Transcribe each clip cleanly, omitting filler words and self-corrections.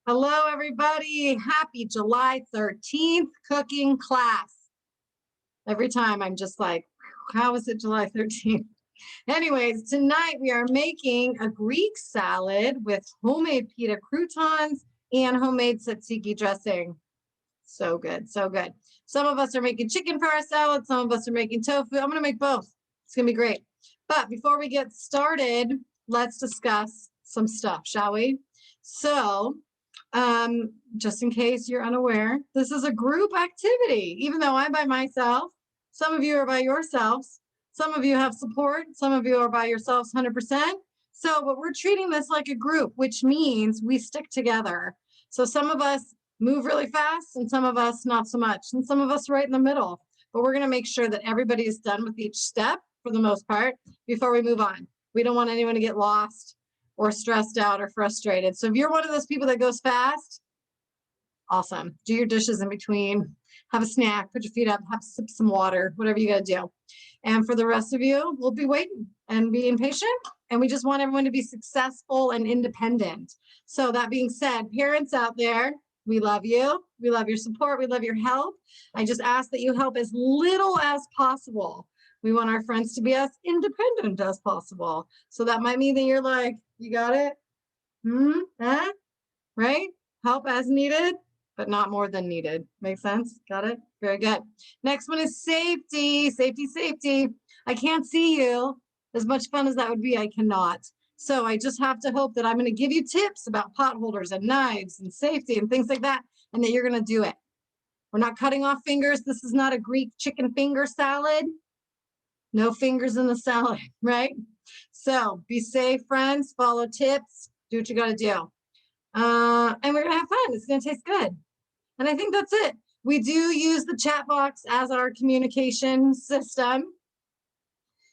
Hello, everybody. Happy July 13th cooking class. Every time I'm just like, how is it July 13th? Anyways, tonight we are making a Greek salad with homemade pita croutons and homemade tzatziki dressing. So good, so good. Some of us are making chicken for our salad. Some of us are making tofu. I'm going to make both. It's going to be great. But before we get started, let's discuss some stuff, shall we? So, just in case you're unaware, this is a group activity. Even though I'm by myself, some of you are by yourselves. Some of you have support. Some of you are by yourselves 100%. So, but we're treating this like a group, which means we stick together. So some of us move really fast and some of us not so much, and some of us right in the middle. But we're going to make sure that everybody is done with each step for the most part before we move on. We don't want anyone to get lost or stressed out or frustrated. So if you're one of those people that goes fast, awesome. Do your dishes in between, have a snack, put your feet up, have sip some water, whatever you got to do. And for the rest of you, we'll be waiting and being patient. And we just want everyone to be successful and independent. So that being said, parents out there, we love you. We love your support. We love your help. I just ask that you help as little as possible. We want our friends to be as independent as possible. So that might mean that you're like, you got it? Right? Help as needed, but not more than needed. Make sense? Got it? Very good. Next one is safety, safety, safety. I can't see you. As much fun as that would be, I cannot. So I just have to hope that I'm going to give you tips about pot holders and knives and safety and things like that, and that you're going to do it. We're not cutting off fingers. This is not a Greek chicken finger salad. No fingers in the salad, right? So be safe, friends. Follow tips. Do what you got to do. And we're going to have fun. It's going to taste good. And I think that's it. We do use the chat box as our communication system.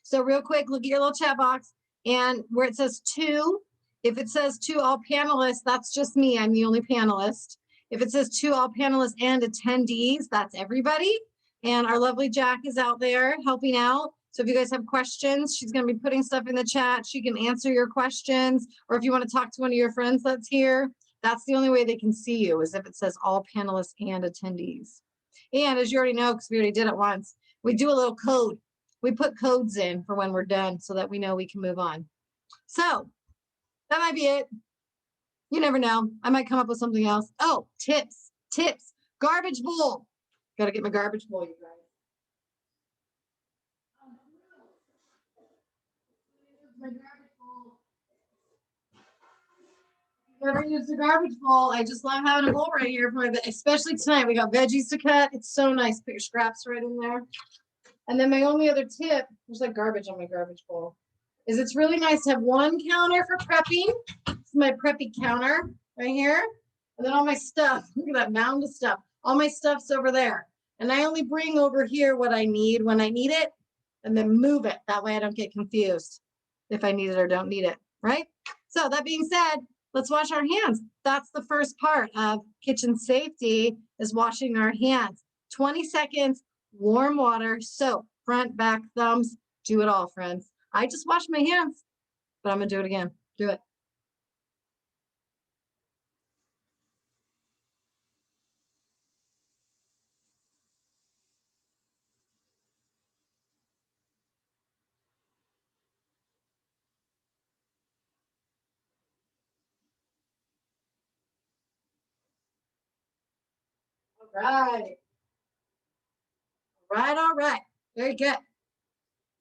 So real quick, look at your little chat box. And where it says to, if it says to all panelists, that's just me. I'm the only panelist. If it says to all panelists and attendees, that's everybody. And our lovely Jack is out there helping out. So if you guys have questions, she's going to be putting stuff in the chat. She can answer your questions. Or if you want to talk to one of your friends that's here, that's the only way they can see you, is if it says all panelists and attendees. And as you already know, because we already did it once, we do a little code. We put codes in for when we're done so that we know we can move on. So that might be it. You never know. I might come up with something else. Oh, tips. Garbage bowl. Got to get my garbage bowl, you guys. My garbage bowl. Never used a garbage bowl. I just love having a bowl right here for the, especially tonight. We got veggies to cut. It's so nice. Put your scraps right in there. And then my only other tip, there's like garbage on my garbage bowl, is it's really nice to have one counter for prepping. It's my preppy counter right here. And then all my stuff, look at that mound of stuff. All my stuff's over there. And I only bring over here what I need when I need it and then move it. That way I don't get confused if I need it or don't need it, right? So that being said, let's wash our hands. That's the first part of kitchen safety, is washing our hands. 20 seconds, warm water, soap, front, back, thumbs, do it all, friends. I just washed my hands, but I'm going to do it again. Do it. All right. All right. Very good.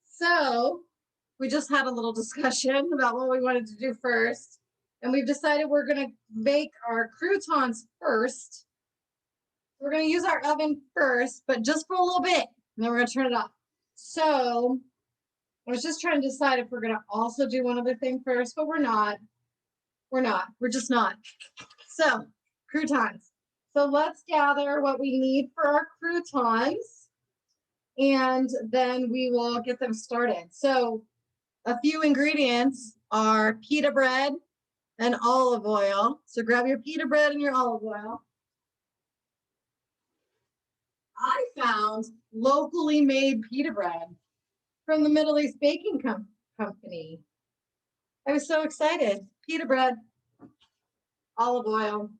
So we just had a little discussion about what we wanted to do first. And we've decided we're going to bake our croutons first. We're going to use our oven first, but just for a little bit. And then we're going to turn it off. So I was just trying to decide if we're going to also do one other thing first, but we're not. We're not. We're just not. So croutons. So let's gather what we need for our croutons, and then we will get them started. So a few ingredients are pita bread and olive oil. So grab your pita bread and your olive oil. I found locally made pita bread from the Middle East Baking Company. I was so excited. Pita bread. olive oil.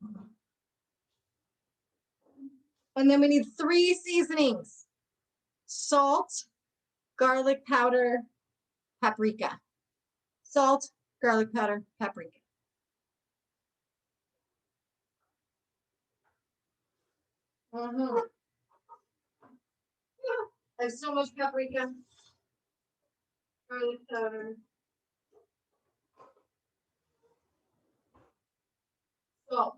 And then we need 3 seasonings: salt, garlic powder, paprika. Salt, garlic powder, paprika. I have so much paprika, garlic powder. So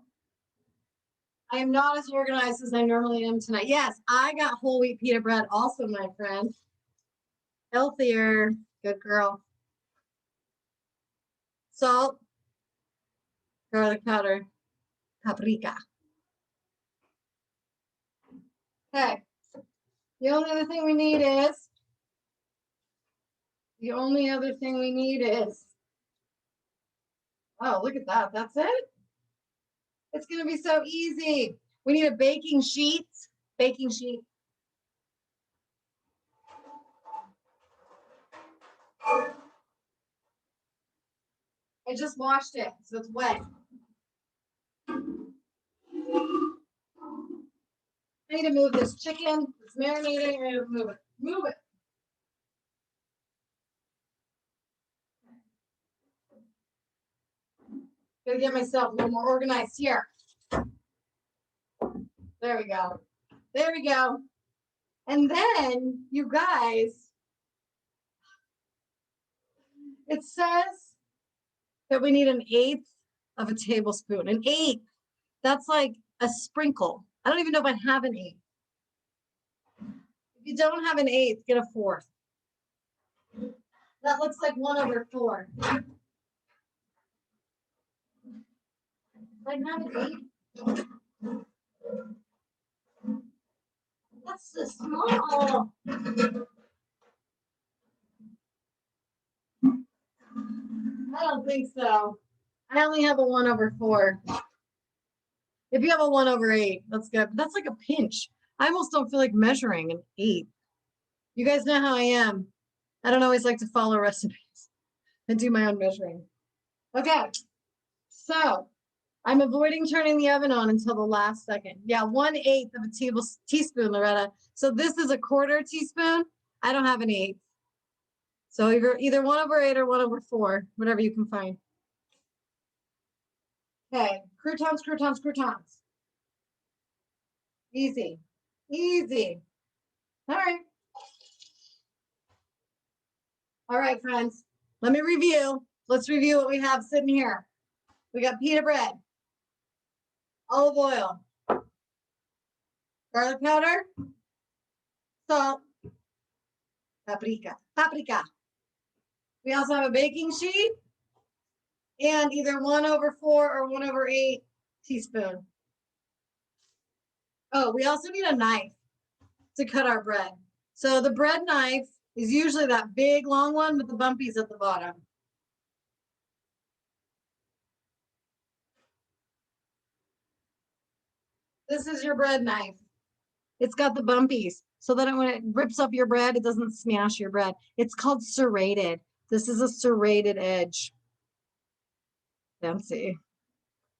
I am not as organized as I normally am tonight. Yes, I got whole wheat pita bread also, my friend. Healthier. Good girl. Salt, garlic powder, paprika. Okay. The only other thing we need is, oh, look at that. That's it. It's going to be so easy. We need a baking sheet. Baking sheet. I just washed it, so it's wet. I need to move this chicken. It's marinating. I need to move it. Move it. Gotta get myself a little more organized here. There we go. There we go. And then, you guys, it says that we need 1/8 of a tablespoon. 1/8. That's like a sprinkle. I don't even know if I have 1/8. If you don't have 1/8, get a 1/4. That looks like 1/4. I have 1/8. That's so small. I don't think so. I only have a 1/4. If you have a 1/8, that's good. But that's like a pinch. I almost don't feel like measuring 1/8. You guys know how I am. I don't always like to follow recipes and do my own measuring. Okay, so I'm avoiding turning the oven on until the last second. Yeah, 1/8 of a teaspoon, Loretta. So this is a 1/4 teaspoon. I don't have 1/8. So either 1/8 or 1/4, whatever you can find. Okay, croutons, croutons, croutons. Easy, easy. All right. All right, friends. Let me review. Let's review what we have sitting here. We got pita bread, olive oil, garlic powder, salt, paprika. We also have a baking sheet and either 1/4 or 1/8 teaspoon. Oh, we also need a knife to cut our bread. So the bread knife is usually that big long one with the bumpies at the bottom. This is your bread knife. It's got the bumpies so that when it rips up your bread, it doesn't smash your bread. It's called serrated. This is a serrated edge. Fancy.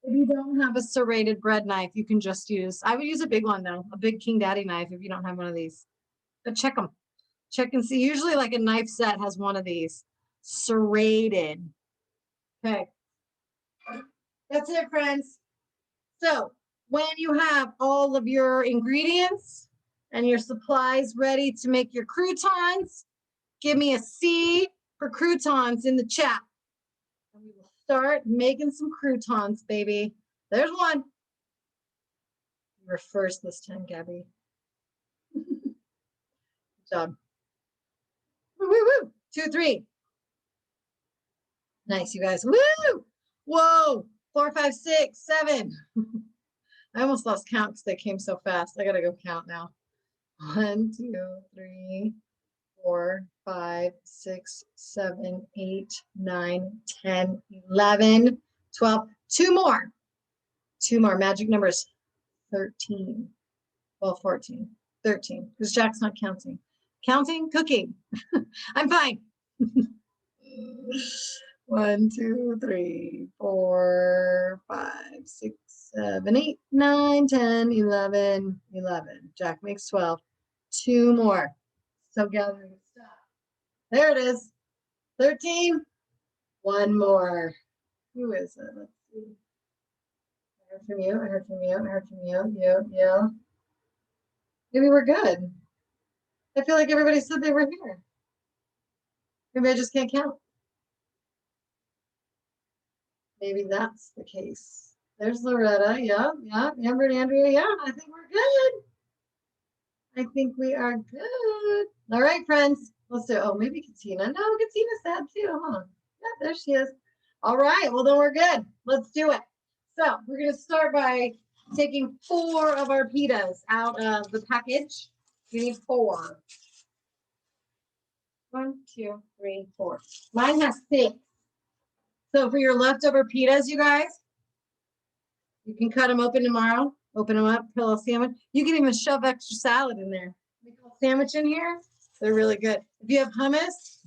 If you don't have a serrated bread knife, you can just use, I would use a big one though, a big King Daddy knife if you don't have one of these. But check them. Check and see. Usually like a knife set has one of these. Serrated. Okay. That's it, friends. So when you have all of your ingredients and your supplies ready to make your croutons, give me a C for croutons in the chat. And we will start making some croutons, baby. There's one. You were first this time, Gabby. Good job. Woo, woo, woo. 2, 3. Nice, you guys. Woo! Whoa! 4, 5, 6, 7. I almost lost count because they came so fast. I gotta go count now. 1, 2, 3, 4, 5, 6, 7, 8, 9, 10, 11, 12. 2 more. 2 more. Magic numbers. 13. Well, 14. 13. Because Jack's not counting. Counting, cooking. I'm fine. 1, 2, 3, 4, 5, 6, 7, 8, 9, 10, 11, 11. Jack makes 12. 2 more. So gathering stuff. There it is. 13. 1 more. Who is it? Let's see. I heard from you. I heard from you. I heard from you. You. Maybe we're good. I feel like everybody said they were here. Maybe I just can't count. Maybe that's the case. There's Loretta. Yeah. Amber and Andrea. Yeah, I think we're good. I think we are good. All right, friends. Let's do. Oh, maybe Katina. No, Katina's sad too, huh? Yeah, there she is. All right. Well, then we're good. Let's do it. So we're going to start by taking 4 of our pitas out of the package. We need 4. 1, 2, 3, 4. Mine has 6. So for your leftover pitas, you guys, you can cut them open tomorrow. Open them up, put a little sandwich. You can even shove extra salad in there. Make a little sandwich in here. They're really good. If you have hummus,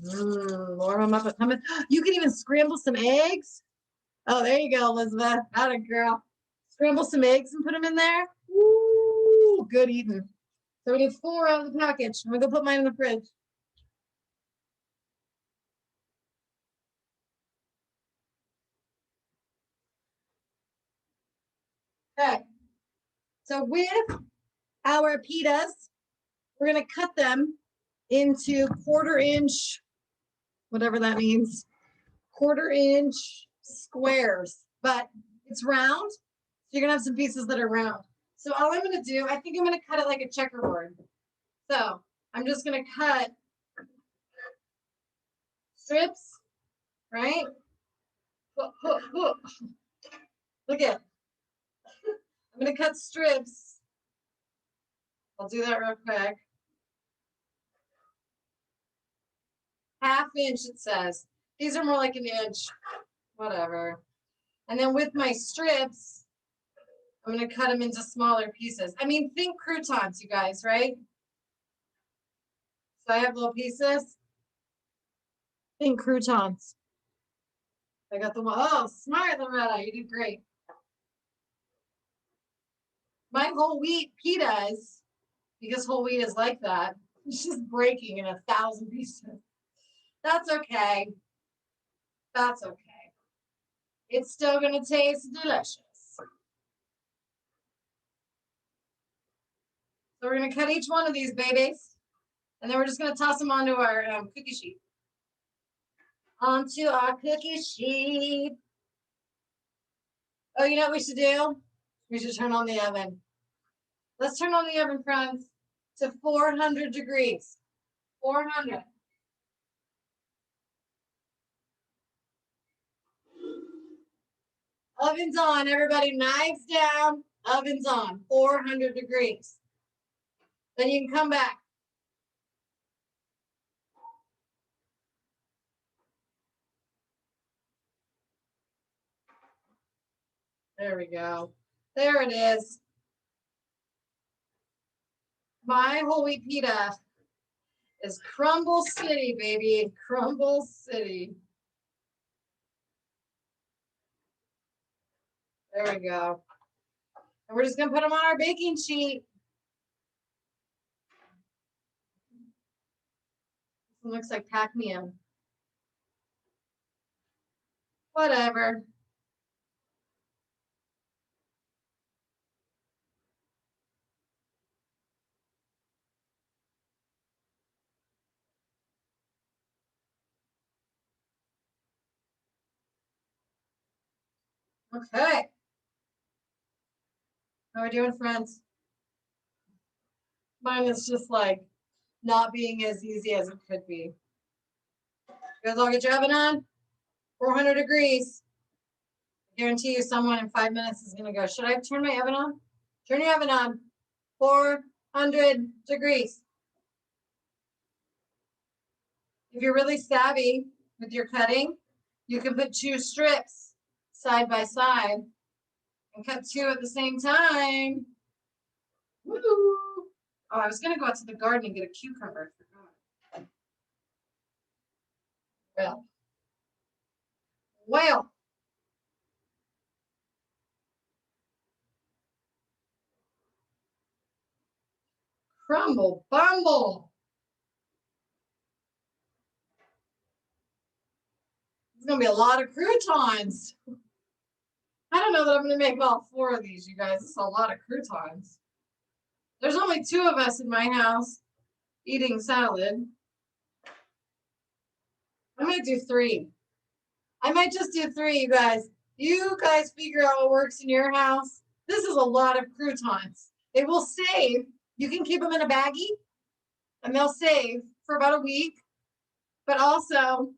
warm them up with hummus. You can even scramble some eggs. Oh, there you go, Elizabeth. Atta girl. Scramble some eggs and put them in there. Ooh, good eating. So we need 4 out of the package. I'm gonna go put mine in the fridge. Okay. So with our pitas, we're gonna cut them into 1/4 inch, whatever that means, 1/4 inch squares, but it's round. So you're gonna have some pieces that are round. So all I'm gonna do, I think I'm gonna cut it like a checkerboard. So I'm just gonna cut strips, right? Look at, I'm gonna cut strips. I'll do that real quick. 1/2 inch it says. These are more like 1 inch, whatever. And then with my strips, I'm gonna cut them into smaller pieces. I mean, think croutons, you guys, right? So I have little pieces. Think croutons. I got the one. Oh, smart, Loretta. You did great. My whole wheat pitas, because whole wheat is like that, it's just breaking in 1,000 pieces. That's okay. That's okay. It's still going to taste delicious. So we're going to cut each one of these babies, and then we're just going to toss them onto our cookie sheet. Onto our cookie sheet. Oh, you know what we should do? We should turn on the oven. Let's turn on the oven, friends, to 400 degrees. 400. Oven's on, everybody. Knives down. Oven's on. 400 degrees. Then you can come back. There we go. There it is. My whole wheat pita is Crumble City, baby. Crumble City. There we go. And we're just going to put them on our baking sheet. This one looks like Pac-Man. Whatever. Okay. How are we doing, friends? Mine is just like not being as easy as it could be. You guys all get your oven on? 400 degrees. I guarantee you someone in 5 minutes is going to go, should I turn my oven on? Turn your oven on. 400 degrees. If you're really savvy with your cutting, you can put 2 strips side by side and cut 2 at the same time. Woo! Oh, I was going to go out to the garden and get a cucumber. Well, Well, crumble bumble. It's gonna be a lot of croutons. I don't know that I'm gonna make all 4 of these, you guys. It's a lot of croutons. There's only 2 of us in my house eating salad. I might do 3. I might just do 3, you guys. You guys figure out what works in your house. This is a lot of croutons. They will save. You can keep them in a baggie and they'll save for about a week. But also,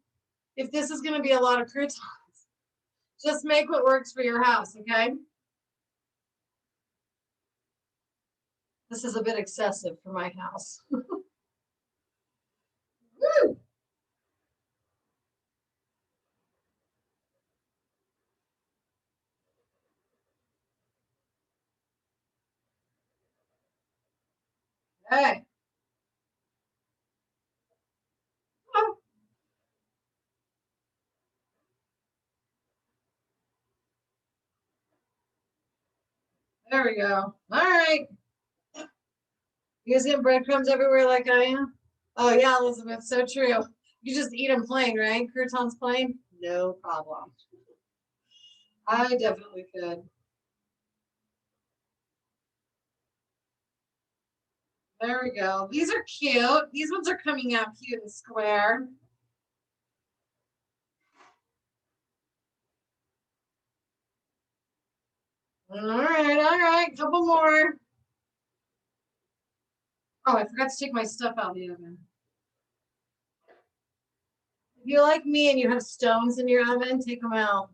if this is going to be a lot of croutons, just make what works for your house, okay? This is a bit excessive for my house. Woo! Okay. Oh, there we go. All right. You guys getting breadcrumbs everywhere like I am? Oh, yeah, Elizabeth, so true. You just eat them plain, right? Croutons plain? No problem. I definitely could. There we go. These are cute. These ones are coming out cute and square. All right. Couple more. Oh, I forgot to take my stuff out of the oven. If you're like me and you have stones in your oven, take them out.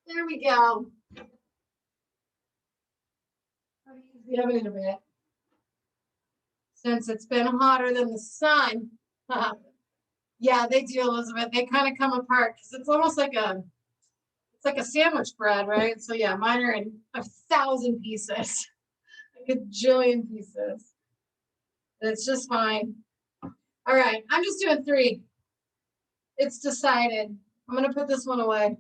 There we go. I'll use the oven in a bit. Since it's been hotter than the sun. Yeah, they do, Elizabeth. They kind of come apart because it's almost like a sandwich bread, right? So yeah, mine are in 1,000 pieces, like a jillion pieces. It's just fine. All right, I'm just doing 3. It's decided. I'm gonna put this one away.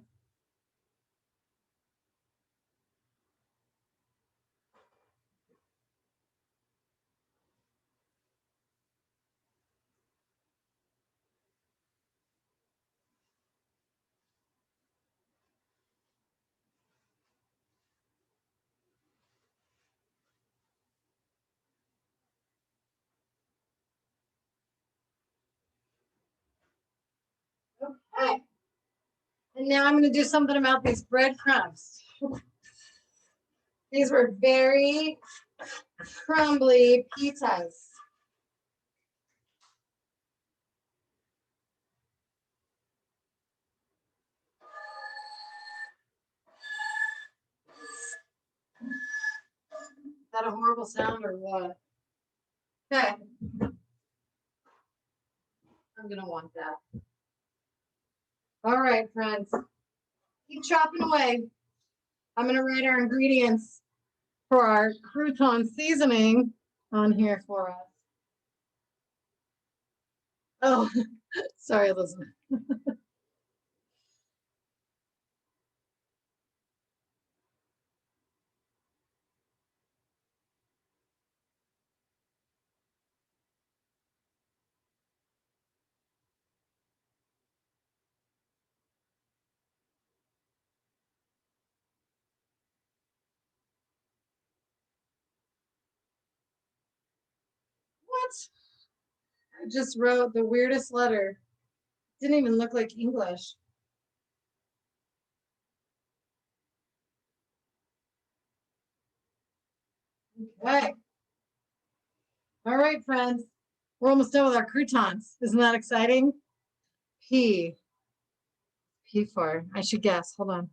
Okay. And now I'm gonna do something about these breadcrumbs. These were very crumbly pizzas. Is that a horrible sound or what? Okay. I'm gonna want that. All right, friends. Keep chopping away. I'm gonna write our ingredients for our crouton seasoning on here for us. Oh, sorry, Elizabeth. What? I just wrote the weirdest letter. Didn't even look like English. Okay. All right, friends. We're almost done with our croutons. Isn't that exciting? P. P for. I should guess. Hold on.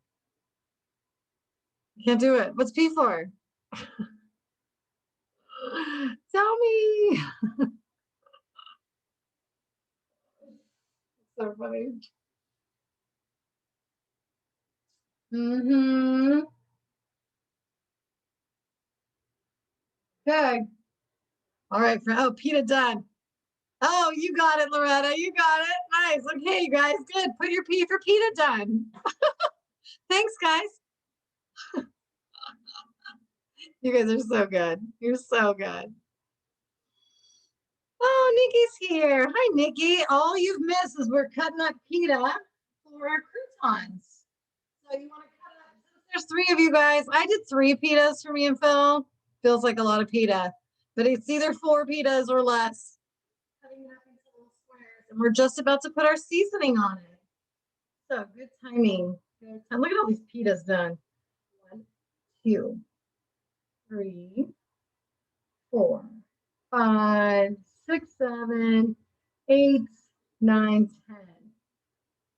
I can't do it. What's P for? Tell me. So funny. Mm-hmm. Okay. All right. Oh, pita done. Oh, you got it, Loretta. You got it. Nice. Okay, you guys. Good. Put your P for pita done. Thanks, guys. You guys are so good. You're so good. Oh, Nikki's here. Hi, Nikki. All you've missed is we're cutting up pita for our croutons. So you want to cut up, since there's three of you guys, I did 3 pitas for me and Phil. Feels like a lot of pita, but it's either 4 pitas or less. Cutting it up into little squares, and we're just about to put our seasoning on it. So good timing. Good time. Look at all these pitas done. 1, 2, 3, 4, 5, 6, 7, 8, 9, 10.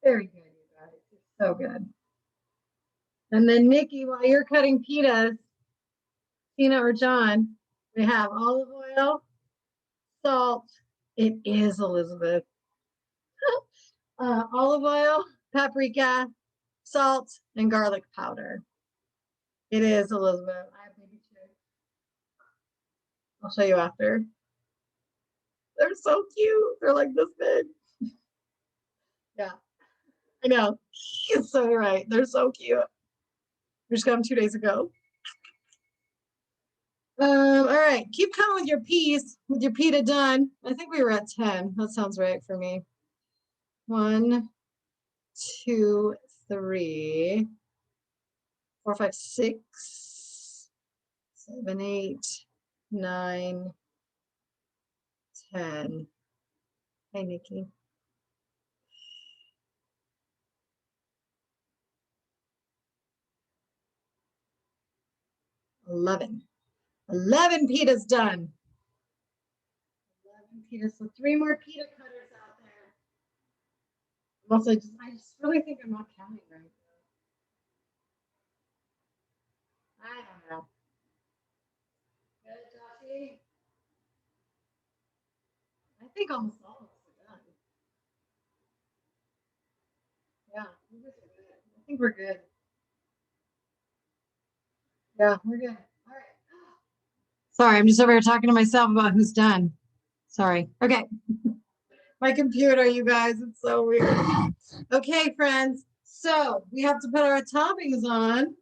Very good, you guys. It's so good. And then Nikki, while you're cutting pitas, Tina or John, we have olive oil, salt. It is Elizabeth. Olive oil, paprika, salt, and garlic powder. It is Elizabeth. I have maybe 2. I'll show you after. They're so cute. They're like this big. Yeah, I know. It's so right. They're so cute. We just got them 2 days ago. All right. Keep coming with your peas, with your pita done. I think we were at 10. That sounds right for me. 1, 2, 3, 4, 5, 6, 7, 8, 9, 10. Hey, Nikki. 11. 11 pitas done. 11 pitas. So 3 more pita cutters out there. Also, I just really think I'm not counting right. I don't know. Good, Joshy. I think almost all of us are done. Yeah, I think we're good. Yeah, we're good. All right. Sorry, I'm just over here talking to myself about who's done. Sorry. Okay. My computer, you guys, it's so weird. Okay, friends. So we have to put our toppings on.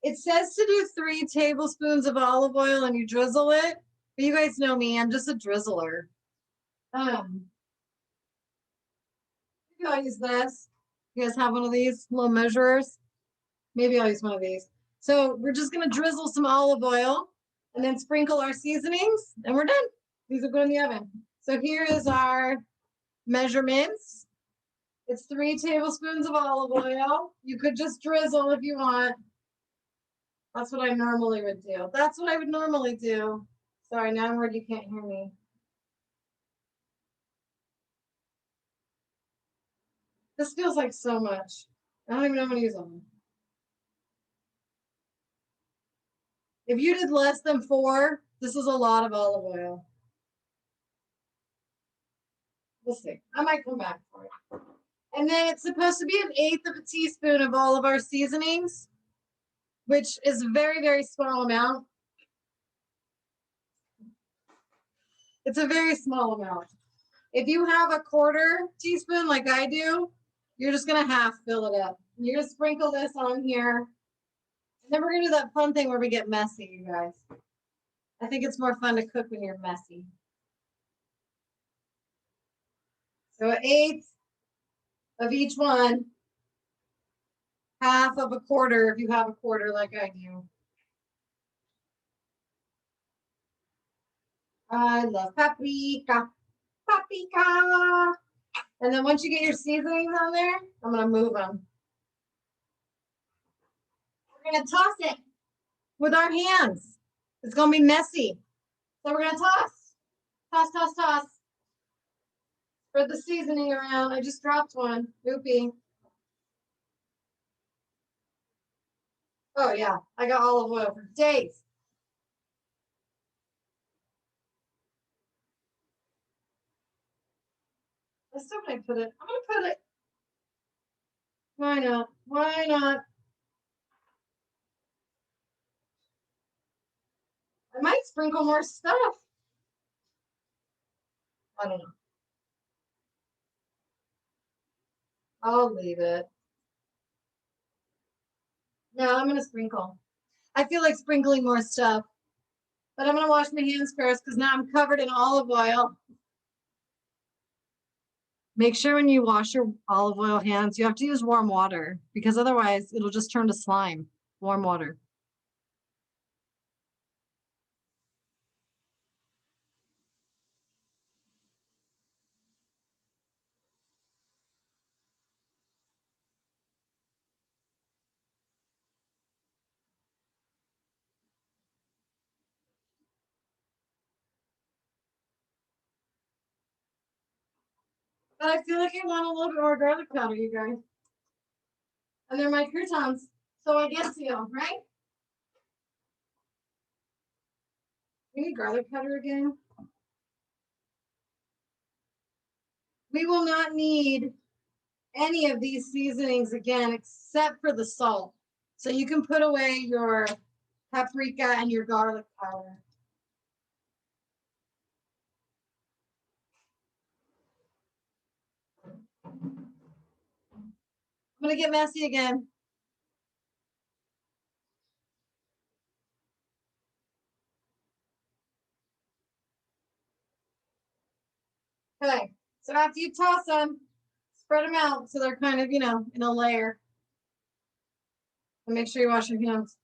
It says to do 3 tablespoons of olive oil and you drizzle it. But you guys know me, I'm just a drizzler. Maybe I'll use this. You guys have one of these little measurers? Maybe I'll use one of these. So we're just gonna drizzle some olive oil and then sprinkle our seasonings and we're done. These will go in the oven. So here is our measurements. It's 3 tablespoons of olive oil. You could just drizzle if you want. That's what I normally would do. That's what I would normally do. Sorry, now I'm worried you can't hear me. This feels like so much. I don't even know how to use them. If you did less than 4, this is a lot of olive oil. We'll see. I might come back for it. And then it's supposed to be 1/8 of a teaspoon of all of our seasonings, which is a very, very small amount. It's a very small amount. If you have a 1/4 teaspoon like I do, you're just gonna half fill it up. You're gonna sprinkle this on here. And then we're gonna do that fun thing where we get messy, you guys. I think it's more fun to cook when you're messy. So 1/8 of each one, half of a 1/4 if you have a 1/4 like I do. I love paprika. Paprika. And then once you get your seasonings on there, I'm gonna move them. We're gonna toss it with our hands. It's gonna be messy. So we're gonna toss. Toss, toss, toss. Spread the seasoning around. I just dropped one. Oopie. Oh yeah, I got olive oil for days. I still might put it. I'm gonna put it. Why not? Why not? I might sprinkle more stuff. I don't know. I'll leave it. No, I'm gonna sprinkle. I feel like sprinkling more stuff, but I'm gonna wash my hands first because now I'm covered in olive oil. Make sure when you wash your olive oil hands, you have to use warm water because otherwise it'll just turn to slime. Warm water. But I feel like I want a little bit more garlic powder, you guys. And they're my croutons. So I guess you, right? We need garlic powder again. We will not need any of these seasonings again, except for the salt. So you can put away your paprika and your garlic powder. I'm gonna get messy again. Okay, so after you toss them, spread them out so they're kind of, in a layer. And make sure you wash your hands.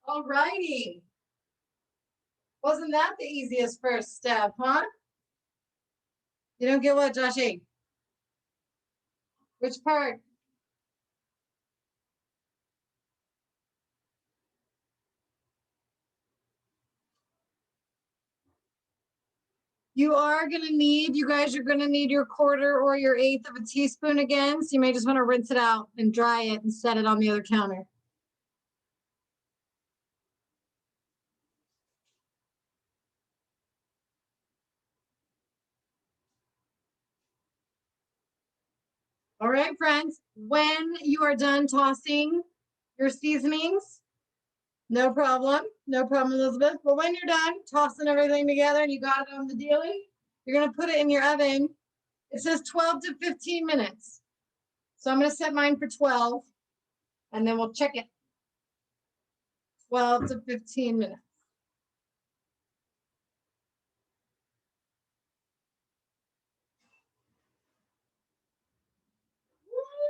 All righty. Wasn't that the easiest first step, huh? You don't get what, Joshy? Which part? You guys are gonna need your quarter or your eighth of a teaspoon again. So you may just want to rinse it out and dry it and set it on the other counter. All right, friends, when you are done tossing your seasonings, no problem, Elizabeth. But when you're done tossing everything together and you got it on the daily, you're gonna put it in your oven. It says 12 to 15 minutes. So I'm gonna set mine for 12 and then we'll check it. 12 to 15 minutes.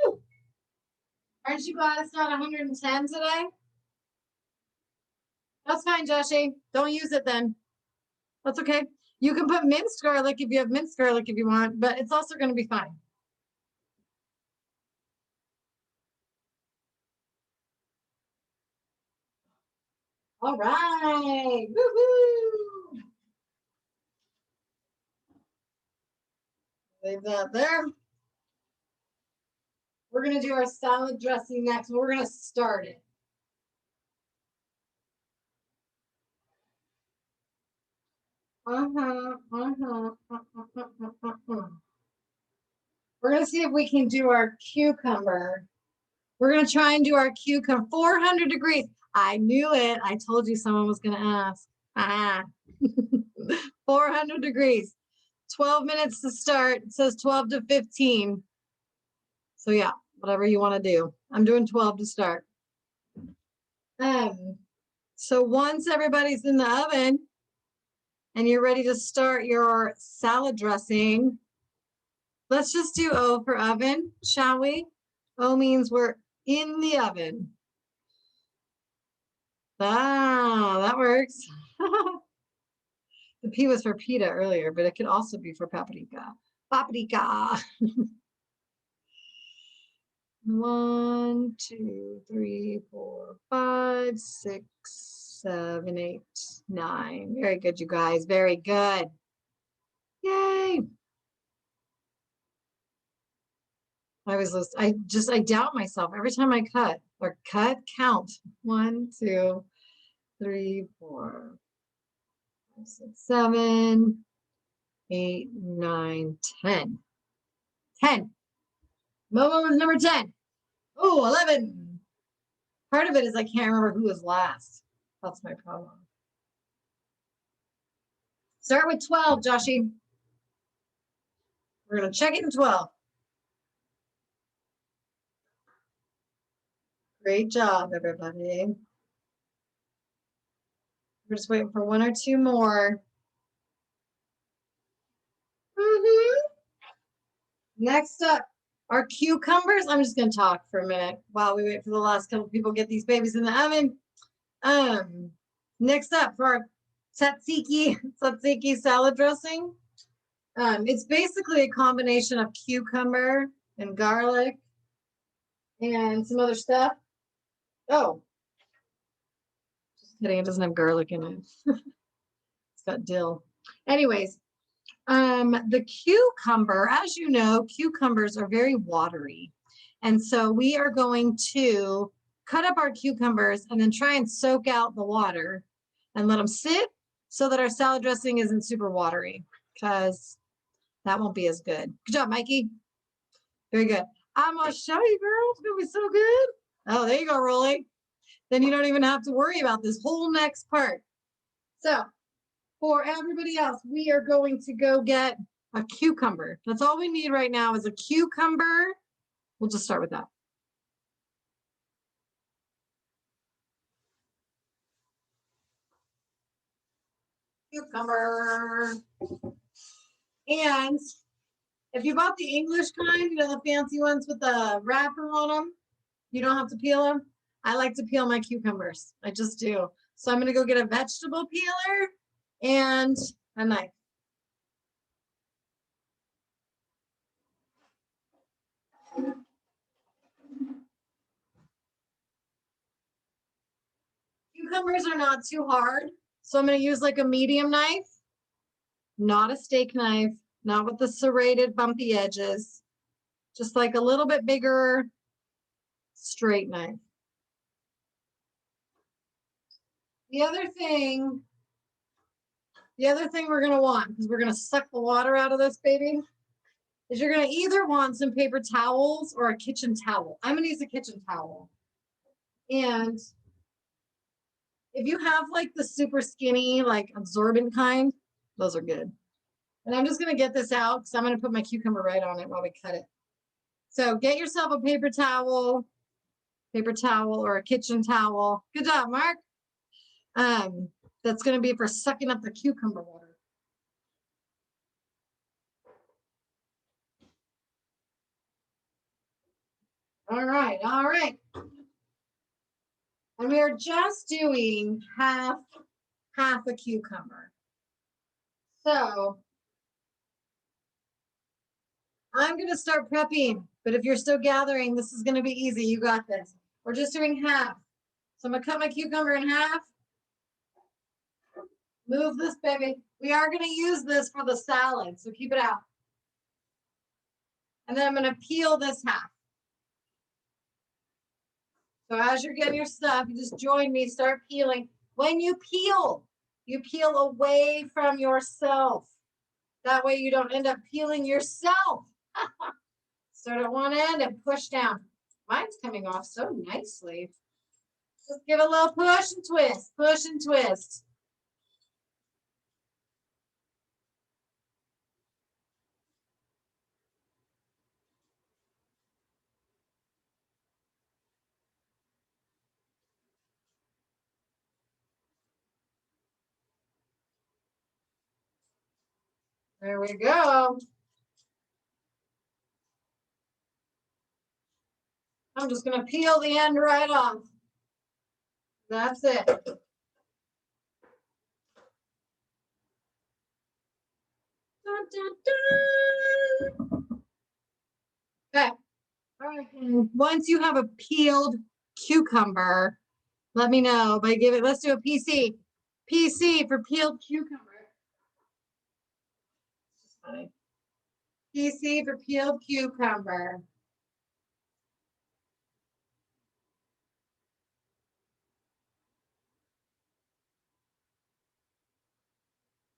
Woo! Aren't you glad it's not 110 today? That's fine, Joshy. Don't use it then. That's okay. You can put minced garlic if you have minced garlic if you want, but it's also going to be fine. All right. Woo-hoo! Leave that there. We're going to do our salad dressing next. We're going to start it. We're going to see if we can do our cucumber. We're going to try and do our cucumber. 400 degrees. I knew it. I told you someone was going to ask. 400 degrees. 12 minutes to start. It says 12 to 15. So yeah, whatever you want to do. I'm doing 12 to start. So once everybody's in the oven and you're ready to start your salad dressing, let's just do O for oven, shall we? O means we're in the oven. Ah, that works. The P was for pita earlier, but it could also be for paprika. Paprika. 1, 2, 3, 4, 5, 6, 7, 8, 9. Very good, you guys. Very good. Yay. I doubt myself every time I cut or count. 1, 2, 3, 4, 6, 7, 8, 9, 10. 10. Momo was number 10. Oh, 11. Part of it is I can't remember who was last. That's my problem. Start with 12, Joshy. We're going to check it in 12. Great job, everybody. We're just waiting for 1 or 2 more. Next up, our cucumbers. I'm just going to talk for a minute while we wait for the last couple people get these babies in the oven. Next up, for our tzatziki salad dressing. It's basically a combination of cucumber and garlic and some other stuff. Oh, just kidding. It doesn't have garlic in it. It's got dill. Anyways, the cucumber, as you know, cucumbers are very watery. And so we are going to cut up our cucumbers and then try and soak out the water and let them sit so that our salad dressing isn't super watery, because that won't be as good. Good job, Mikey. Very good. I'm going to show you, girl. It's going to be so good. Oh, there you go, Rolly. Then you don't even have to worry about this whole next part. So for everybody else, we are going to go get a cucumber. That's all we need right now is a cucumber. We'll just start with that. Cucumber. And if you bought the English kind, you know, the fancy ones with the wrapper on them, you don't have to peel them. I like to peel my cucumbers. I just do. So I'm going to go get a vegetable peeler and a knife. Cucumbers are not too hard, so I'm going to use like a medium knife, not a steak knife, not with the serrated bumpy edges, just like a little bit bigger straight knife. The other thing we're going to want, because we're going to suck the water out of this baby, is you're going to either want some paper towels or a kitchen towel. I'm going to use a kitchen towel. And if you have like the super skinny, like absorbent kind, those are good. And I'm just going to get this out because I'm going to put my cucumber right on it while we cut it. So get yourself a paper towel or a kitchen towel. Good job, Mark. That's going to be for sucking up the cucumber water. All right. And we are just doing half a cucumber. So I'm going to start prepping, but if you're still gathering, this is going to be easy. You got this. We're just doing half. So I'm going to cut my cucumber in half. Move this baby. We are going to use this for the salad, so keep it out. And then I'm going to peel this half. So as you're getting your stuff, you just join me, start peeling. When you peel away from yourself. That way you don't end up peeling yourself. Start at one end and push down. Mine's coming off so nicely. Just give it a little push and twist, push and twist. There we go. I'm just going to peel the end right off. That's it. Dun, dun, dun. Okay. All right. And once you have a peeled cucumber, let me know. But let's do a PC. PC for peeled cucumber. Funny. PC for peeled cucumber.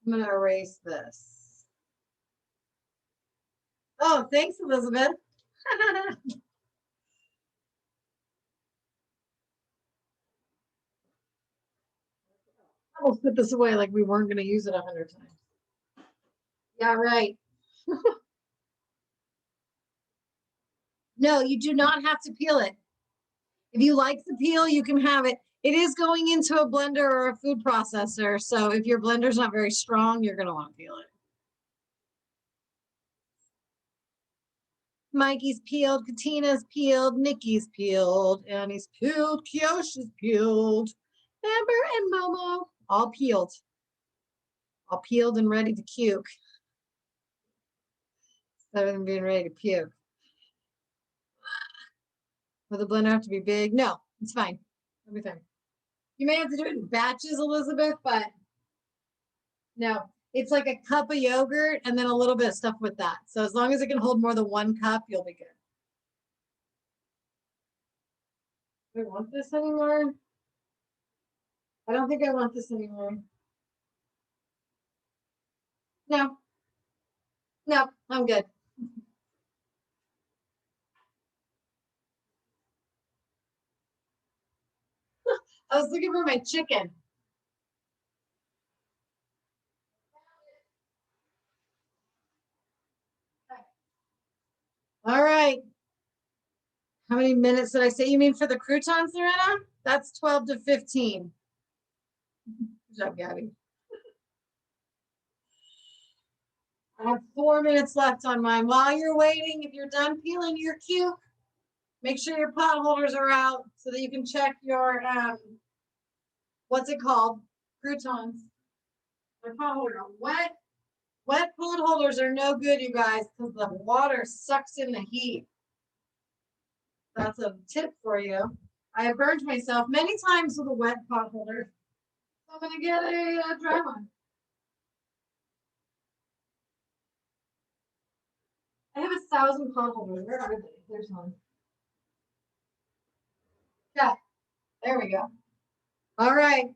I'm going to erase this. Oh, thanks, Elizabeth. We'll put this away like we weren't going to use it 100 times. Yeah, right. No, you do not have to peel it. If you like the peel, you can have it. It is going into a blender or a food processor. So if your blender's not very strong, you're going to want to peel it. Mikey's peeled, Katina's peeled, Nikki's peeled, Annie's peeled, Kiosha's peeled, Amber and Momo all peeled. All peeled and ready to puke. Instead of them being ready to puke. Will the blender have to be big? No, it's fine. It'll be fine. You may have to do it in batches, Elizabeth, but no. It's like a cup of yogurt and then a little bit of stuff with that. So as long as it can hold more than 1 cup, you'll be good. Do I want this anymore? I don't think I want this anymore. No. No, I'm good. I was looking for my chicken. All right. How many minutes did I say? You mean for the croutons, Loretta? That's 12 to 15. Good job, Gabby. I have 4 minutes left on mine. While you're waiting, if you're done peeling your cuke, make sure your pot holders are out so that you can check your, what's it called? Croutons. My pot holder wet. Wet pot holders are no good, you guys, because the water sucks in the heat. That's a tip for you. I have burned myself many times with a wet pot holder. So I'm going to get a dry one. I have 1,000 pot holders. Where are they? There's one. Yeah, there we go. All right.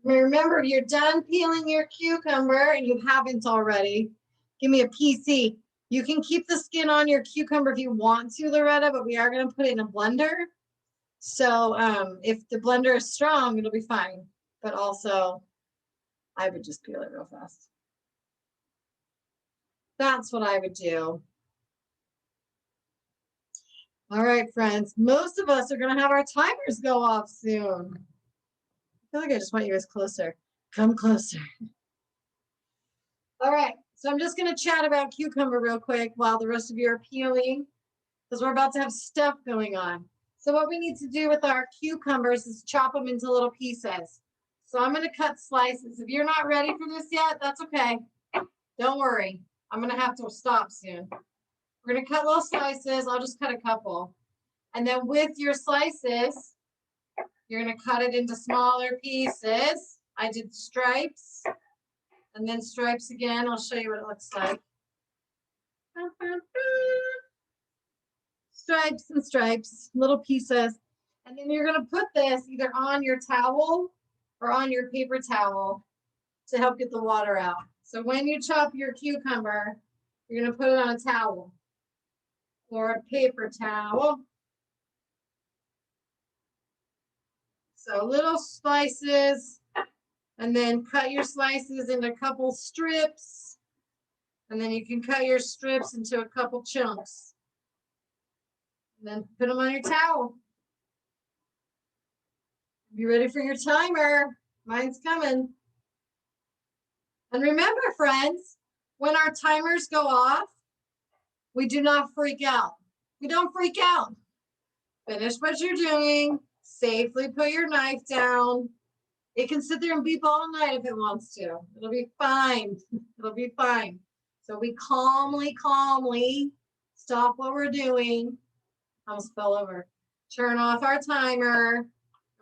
Remember, if you're done peeling your cucumber and you haven't already, give me a PC. You can keep the skin on your cucumber if you want to, Loretta, but we are going to put it in a blender. So if the blender is strong, it'll be fine. But also, I would just peel it real fast. That's what I would do. All right, friends. Most of us are going to have our timers go off soon. I feel like I just want you guys closer. Come closer. All right. So I'm just going to chat about cucumber real quick while the rest of you are peeling because we're about to have stuff going on. So what we need to do with our cucumbers is chop them into little pieces. So I'm going to cut slices. If you're not ready for this yet, that's okay. Don't worry. I'm going to have to stop soon. We're going to cut little slices. I'll just cut a couple. And then with your slices, you're going to cut it into smaller pieces. I did stripes and then stripes again. I'll show you what it looks like. Stripes and stripes, little pieces. And then you're going to put this either on your towel or on your paper towel to help get the water out. So when you chop your cucumber, you're going to put it on a towel or a paper towel. So little slices, and then cut your slices into a couple strips, and then you can cut your strips into a couple chunks. And then put them on your towel. Be ready for your timer. Mine's coming. And remember, friends, when our timers go off, we do not freak out. We don't freak out. Finish what you're doing. Safely put your knife down. It can sit there and beep all night if it wants to. It'll be fine. It'll be fine. So we calmly stop what we're doing. I almost fell over. Turn off our timer.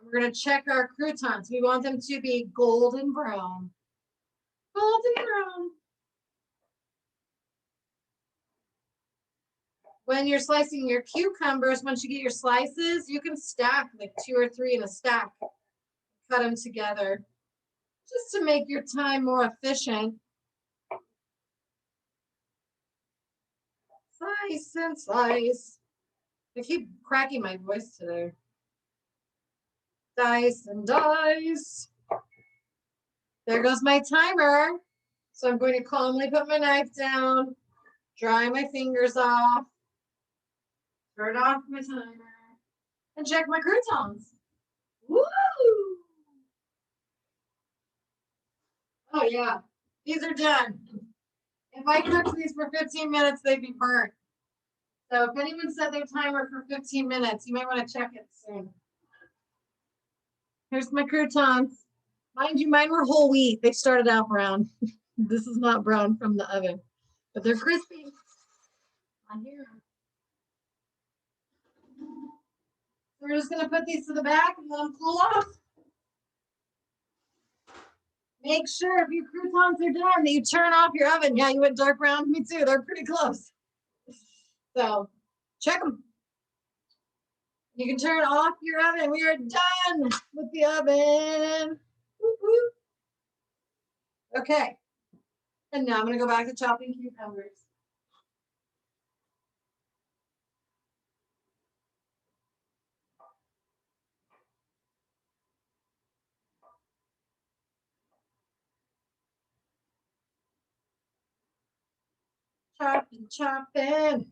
We're going to check our croutons. We want them to be golden brown. Golden brown. When you're slicing your cucumbers, once you get your slices, you can stack like 2 or 3 in a stack. Cut them together. just to make your time more efficient. Slice and slice. I keep cracking my voice today. Dice and dice. There goes my timer. So I'm going to calmly put my knife down, dry my fingers off, turn off my timer, and check my croutons. Woo! Oh yeah, these are done. If I cooked these for 15 minutes, they'd be burnt. So if anyone set their timer for 15 minutes, you might want to check it soon. Here's my croutons. Mind you, mine were whole wheat. They started out brown. This is not brown from the oven, but they're crispy. On here. We're just gonna put these to the back and let them cool off. Make sure if your croutons are done that you turn off your oven. Yeah, you went dark brown. Me too. They're pretty close. So check them. You can turn off your oven. We are done with the oven. Whoop, whoop. Okay. And now I'm going to go back to chopping cucumbers. Chopping, chopping.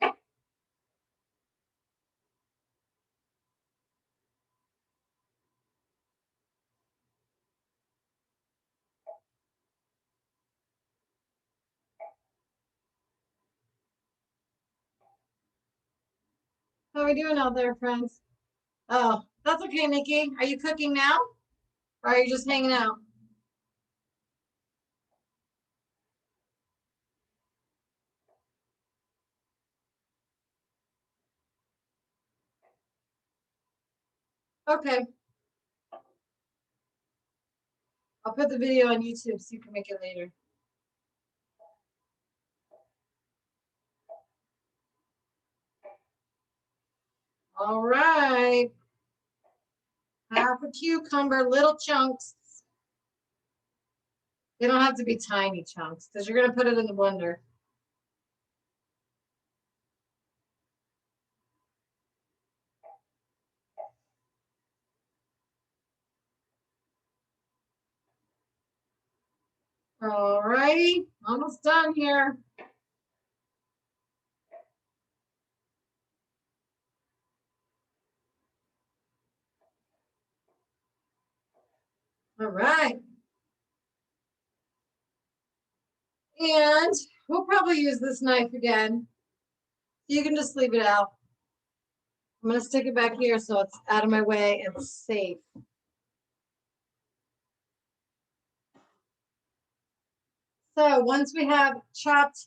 How are we doing out there, friends? Oh, that's okay, Nikki. Are you cooking now? Or are you just hanging out? Okay. I'll put the video on YouTube so you can make it later. All right. Half a cucumber, little chunks. They don't have to be tiny chunks because you're going to put it in the blender. All righty, almost done here. All right. And we'll probably use this knife again. You can just leave it out. I'm going to stick it back here so it's out of my way and safe. So once we have chopped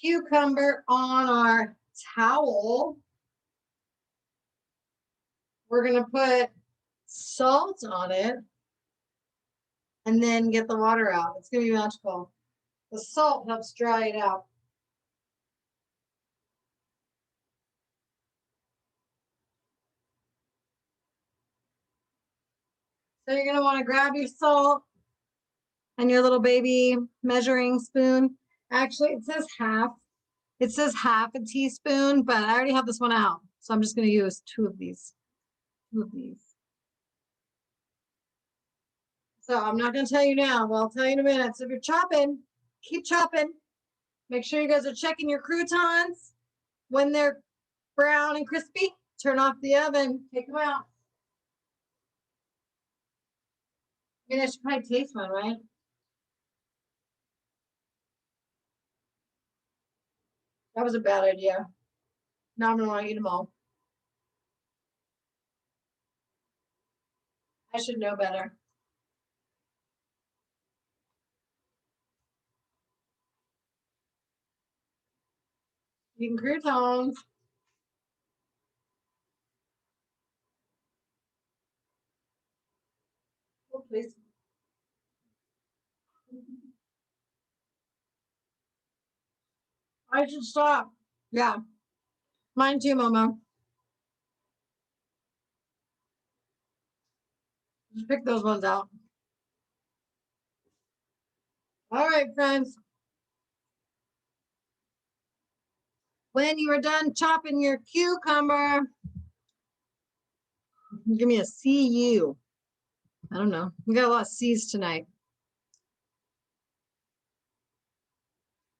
cucumber on our towel, we're going to put salt on it and then get the water out. It's going to be magical. The salt helps dry it out. So you're going to want to grab your salt and your little baby measuring spoon. Actually, it says half. It says half a teaspoon, but I already have this one out. So I'm just going to use two of these. So I'm not going to tell you now, but I'll tell you in a minute. So if you're chopping, keep chopping. Make sure you guys are checking your croutons. When they're brown and crispy, turn off the oven, take them out. I mean, I should probably taste one, right? That was a bad idea. Now I'm going to want to eat them all. I should know better. Eating croutons. Oh, please. I should stop. Yeah. Mine too, Mama. Just pick those ones out. All right, friends. When you are done chopping your cucumber, give me a CU. I don't know. We got a lot of C's tonight.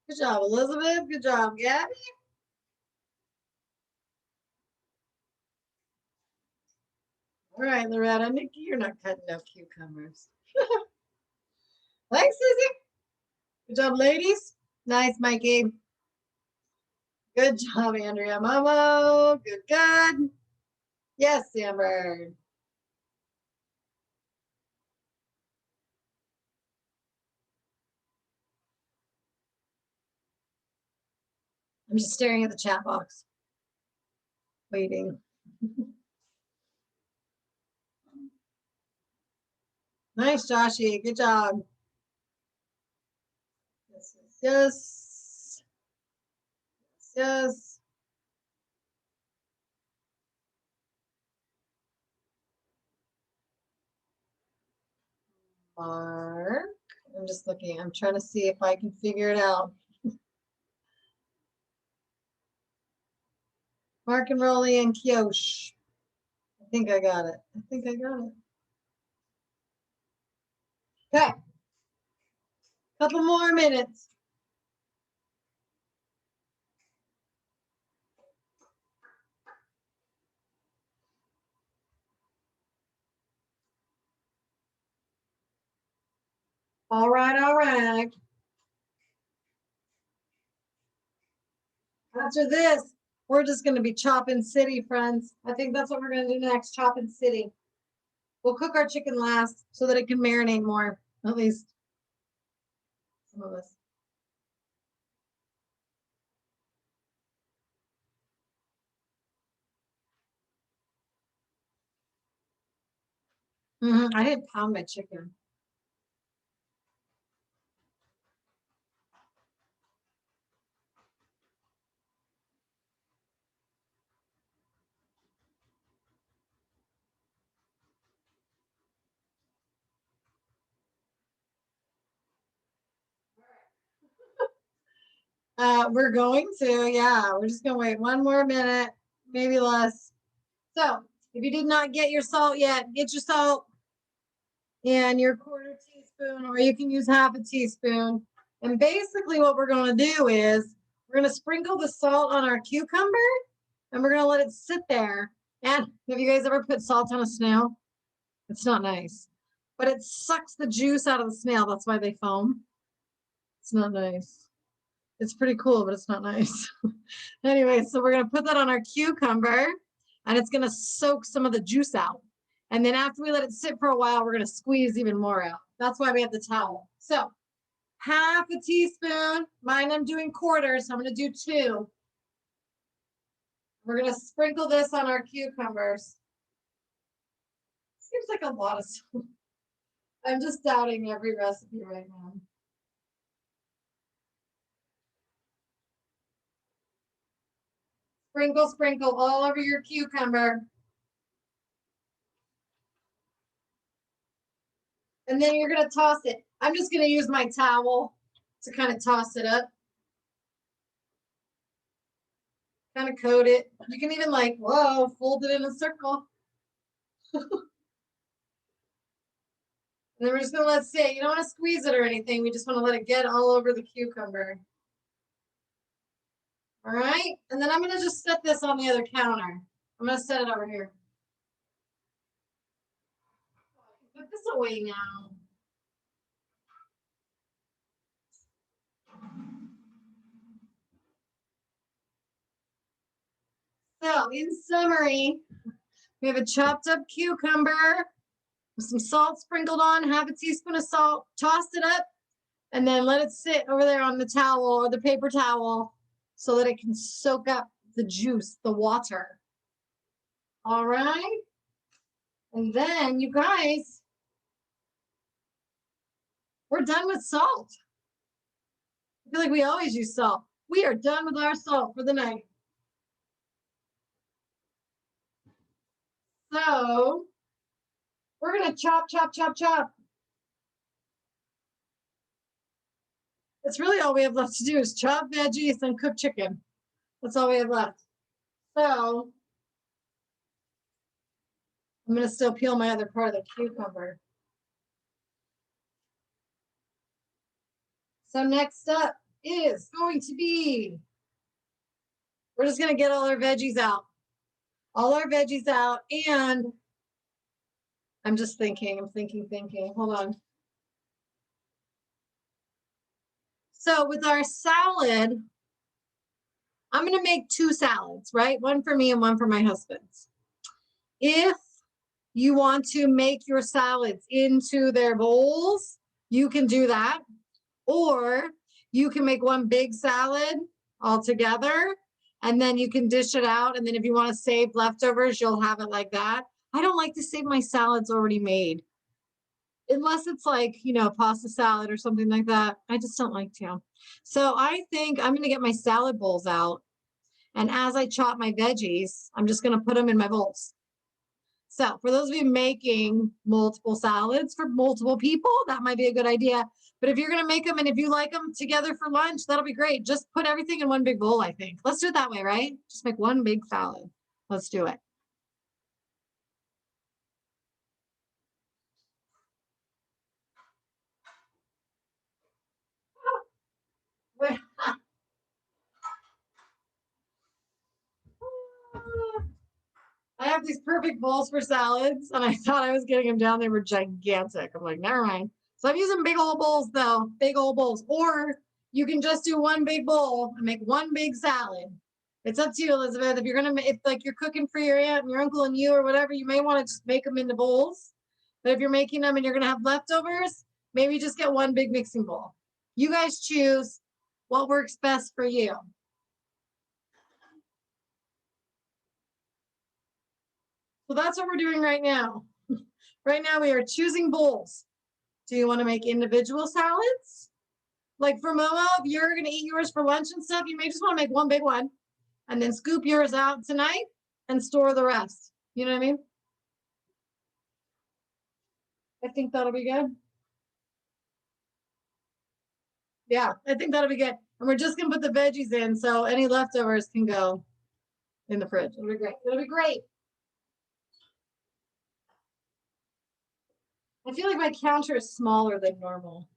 Good job, Elizabeth. Good job, Gabby. All right, Loretta. Nikki, you're not cutting no cucumbers. Thanks, Susie. Good job, ladies. Nice, Mikey. Good job, Andrea. Momo. Good, good. Yes, Amber. I'm just staring at the chat box, waiting. Nice, Joshy. Good job. Yes, yes, yes, yes. Mark. I'm just looking. I'm trying to see if I can figure it out. Mark and Rolly and Kiosh. I think I got it. I think I got it. Okay. Couple more minutes. All right, all right. After this, we're just going to be chopping city, friends. I think that's what we're going to do next, chopping city. We'll cook our chicken last so that it can marinate more, at least some of us. I didn't pound my chicken. We're going to, yeah, we're just gonna wait one more minute, maybe less. So if you did not get your salt yet, get your salt and your quarter teaspoon, or you can use half a teaspoon. And basically what we're gonna do is we're gonna sprinkle the salt on our cucumber and we're gonna let it sit there. And have you guys ever put salt on a snail? It's not nice, but it sucks the juice out of the snail. That's why they foam. It's not nice. It's pretty cool, but it's not nice. Anyway, so we're gonna put that on our cucumber and it's gonna soak some of the juice out. And then after we let it sit for a while, we're gonna squeeze even more out. That's why we have the towel. So half a teaspoon, mine I'm doing quarters, so I'm gonna do 2. We're gonna sprinkle this on our cucumbers. Seems like a lot of salt. I'm just doubting every recipe right now. Sprinkle, sprinkle all over your cucumber. And then you're gonna toss it. I'm just gonna use my towel to kind of toss it up. Kind of coat it. You can even like, whoa, fold it in a circle. And then we're just gonna let it sit. You don't want to squeeze it or anything. We just want to let it get all over the cucumber. All right. And then I'm gonna just set this on the other counter. I'm gonna set it over here. Put this away now. So in summary, we have a chopped up cucumber with some salt sprinkled on, half a teaspoon of salt, tossed it up, and then let it sit over there on the towel or the paper towel so that it can soak up the juice, the water. All right. And then you guys, we're done with salt. I feel like we always use salt. We are done with our salt for the night. So we're going to chop, chop, chop, chop. It's really all we have left to do is chop veggies and cook chicken. That's all we have left. So I'm going to still peel my other part of the cucumber. So next up is going to be, we're just going to get all our veggies out. All our veggies out. And I'm just thinking, thinking. Hold on. So with our salad, I'm going to make 2 salads, right? One for me and one for my husband's. If you want to make your salads into their bowls, you can do that. Or you can make one big salad all together, and then you can dish it out. And then if you want to save leftovers, you'll have it like that. I don't like to save my salads already made. Unless it's like, you know, pasta salad or something like that. I just don't like to. So I think I'm going to get my salad bowls out. And as I chop my veggies, I'm just going to put them in my bowls. So for those of you making multiple salads for multiple people, that might be a good idea. But if you're going to make them and if you like them together for lunch, that'll be great. Just put everything in one big bowl, I think. Let's do it that way, right? Just make one big salad. Let's do it. I have these perfect bowls for salads, and I thought I was getting them down. They were gigantic. I'm like, never mind. So I'm using big old bowls, though, big old bowls. Or you can just do one big bowl and make one big salad. It's up to you, Elizabeth. If you're gonna, if like you're cooking for your aunt and your uncle and you or whatever, you may want to just make them into bowls. But if you're making them and you're gonna have leftovers, maybe just get one big mixing bowl. You guys choose what works best for you. So that's what we're doing right now. Right now we are choosing bowls. Do you want to make individual salads? Like for Momo, if you're going to eat yours for lunch and stuff, you may just want to make one big one and then scoop yours out tonight and store the rest. You know what I mean? I think that'll be good. Yeah, I think that'll be good. And we're just going to put the veggies in so any leftovers can go in the fridge. It'll be great. It'll be great. I feel like my counter is smaller than normal.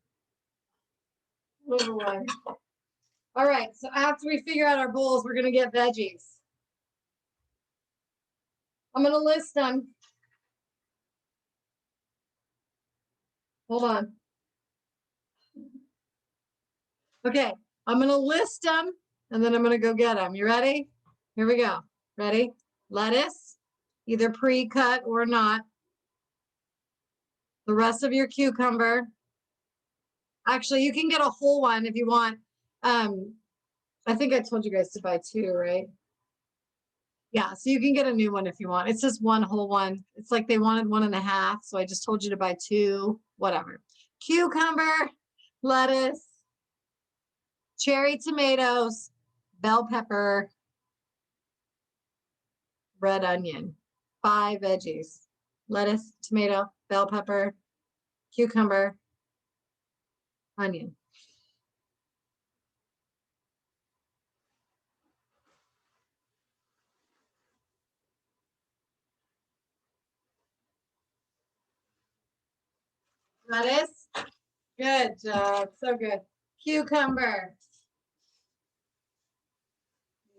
All right, so after we figure out our bowls, we're going to get veggies. I'm going to list them. Hold on. Okay, I'm going to list them and then I'm going to go get them. You ready? Here we go. Ready? Lettuce, either pre-cut or not. The rest of your cucumber. Actually, you can get a whole one if you want. I think I told you guys to buy 2, right? Yeah, so you can get a new one if you want. It's just one whole one. It's like they wanted 1.5, so I just told you to buy 2, whatever. Cucumber, lettuce, cherry tomatoes, bell pepper, red onion, 5 veggies, lettuce, tomato, bell pepper, cucumber, onion. Lettuce, good job, so good. Cucumber,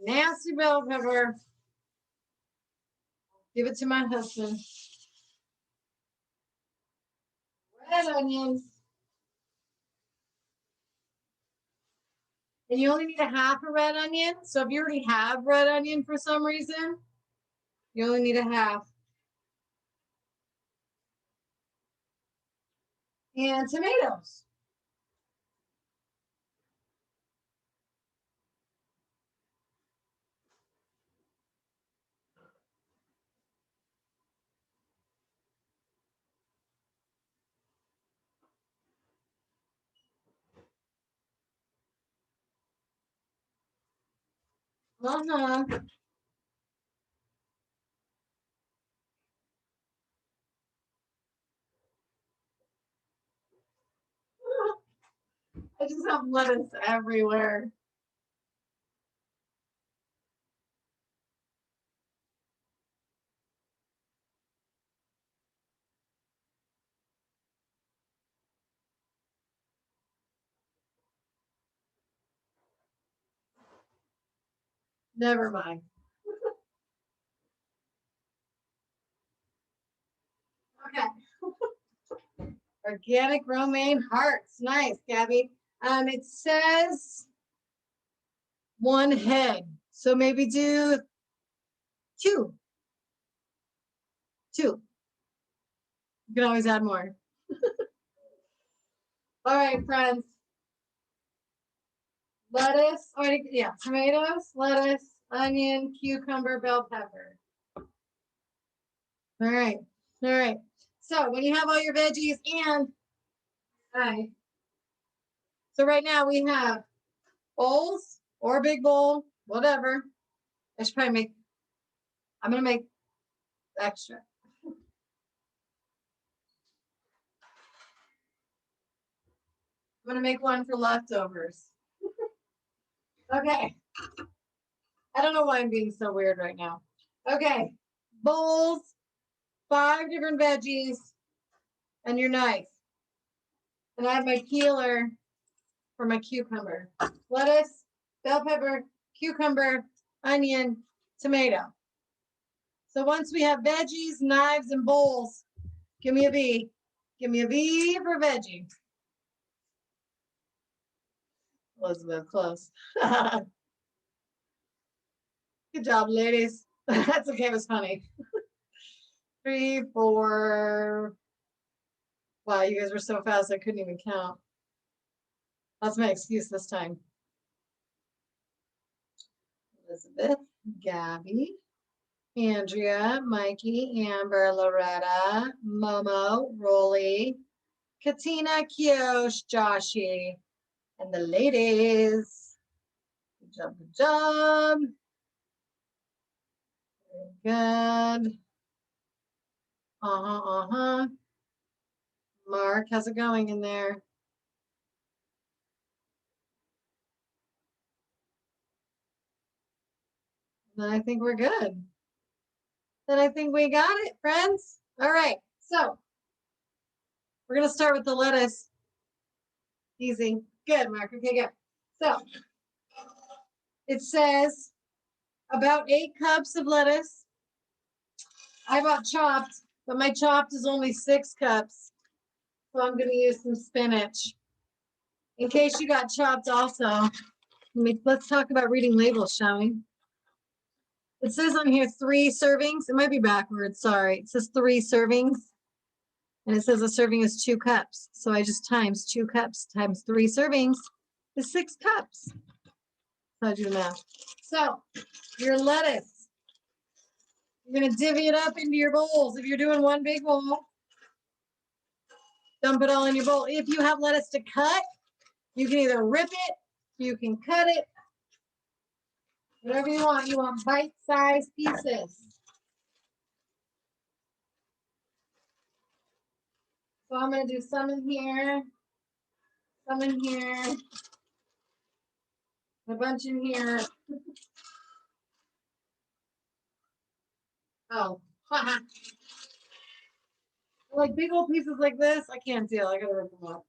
nasty bell pepper. Give it to my husband. Red onions. And you only need a half a red onion. So if you already have red onion for some reason, you only need a half. And tomatoes. Uh-huh. I just have lettuce everywhere. Never mind. Okay. Organic romaine hearts. Nice, Gabby. It says 1 head. So maybe do two. Two. You can always add more. All right, friends. Lettuce, or yeah, tomatoes, lettuce, onion, cucumber, bell pepper. All right. All right. So when you have all your veggies and all right. So right now we have bowls or a big bowl, whatever. I should probably make, I'm gonna make extra. I'm gonna make one for leftovers. Okay. I don't know why I'm being so weird right now. Okay. Bowls, 5 different veggies, and your knife. And I have my peeler for my cucumber. Lettuce, bell pepper, cucumber, onion, tomato. So once we have veggies, knives, and bowls, give me a V. Give me a V for veggie. Elizabeth, close. Good job, ladies. That's okay, it was funny. 3, 4. Wow, you guys were so fast I couldn't even count. That's my excuse this time. Elizabeth, Gabby, Andrea, Mikey, Amber, Loretta, Momo, Rolly, Katina, Kiosh, Joshi, and the ladies. Good job, good job. Very good. Uh-huh. Mark, how's it going in there? Then I think we're good. Then I think we got it, friends. All right, so we're gonna start with the lettuce. Easy. Good, Mark. Okay, good. So it says about 8 cups of lettuce. I bought chopped, but my chopped is only 6 cups. So I'm gonna use some spinach. In case you got chopped also, let's talk about reading labels, shall we? It says on here 3 servings. It might be backwards, sorry. It says 3 servings. And it says a serving is 2 cups. So I just times 2 cups times 3 servings is 6 cups. So I do the math. So your lettuce, you're gonna divvy it up into your bowls. If you're doing one big bowl, dump it all in your bowl. If you have lettuce to cut, you can either rip it, you can cut it, whatever you want. You want bite-sized pieces. So I'm gonna do some in here, some in here, a bunch in here. Oh, like big old pieces like this, I can't deal. I gotta rip them up.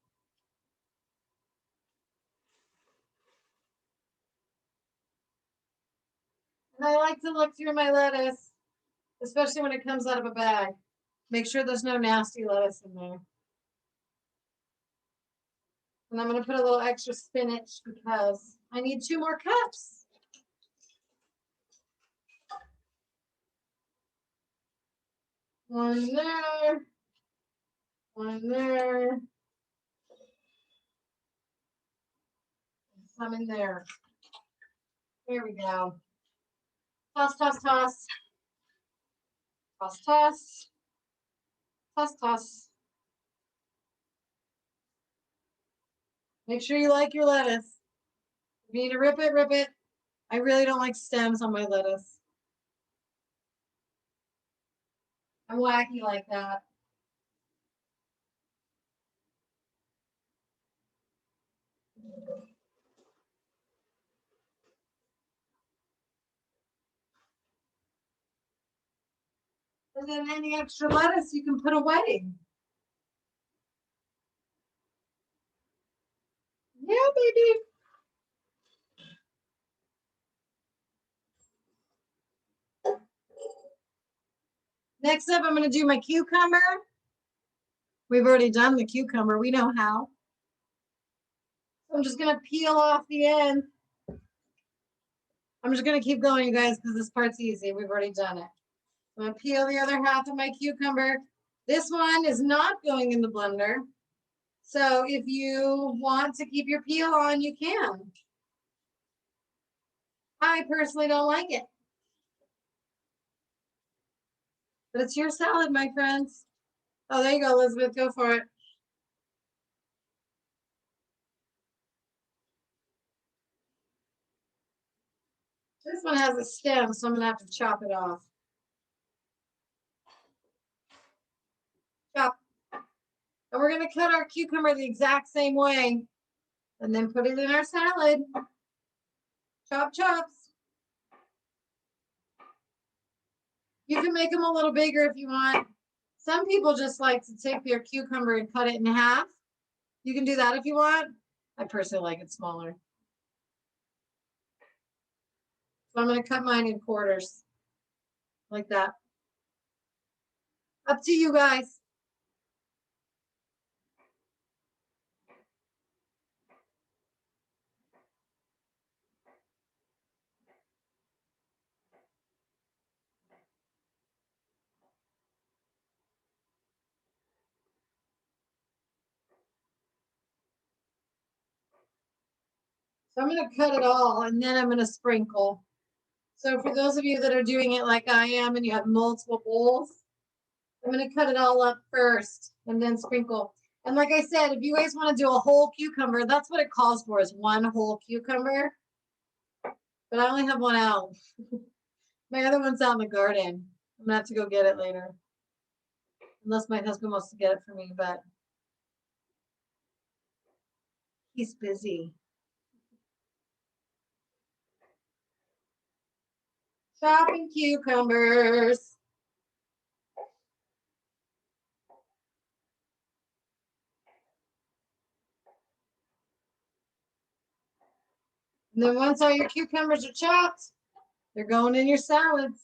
And I like to look through my lettuce, especially when it comes out of a bag. Make sure there's no nasty lettuce in there. And I'm going to put a little extra spinach because I need 2 more cups. One there. One there. Some in there. Here we go. Toss, toss, toss. Toss, toss. Toss, toss. Make sure you like your lettuce. If you need to rip it, rip it. I really don't like stems on my lettuce. I'm wacky like that. And then any extra lettuce you can put away. Yeah, baby. Next up, I'm going to do my cucumber. We've already done the cucumber. We know how. So I'm just going to peel off the end. I'm just going to keep going, you guys, because this part's easy. We've already done it. I'm going to peel the other half of my cucumber. This one is not going in the blender. So if you want to keep your peel on, you can. I personally don't like it. But it's your salad, my friends. Oh, there you go, Elizabeth. Go for it. This one has a stem, so I'm going to have to chop it off. Chop. And we're going to cut our cucumber the exact same way and then put it in our salad. Chop, chops. You can make them a little bigger if you want. Some people just like to take their cucumber and cut it in half. You can do that if you want. I personally like it smaller. So I'm going to cut mine in quarters like that. Up to you guys. So I'm going to cut it all and then I'm going to sprinkle. So for those of you that are doing it like I am and you have multiple bowls, I'm going to cut it all up first and then sprinkle. And like I said, if you guys want to do a whole cucumber, that's what it calls for, is one whole cucumber. But I only have one out. My other one's out in the garden. I'm going to have to go get it later. Unless my husband wants to get it for me, but he's busy. Chopping cucumbers. And then once all your cucumbers are chopped, they're going in your salads.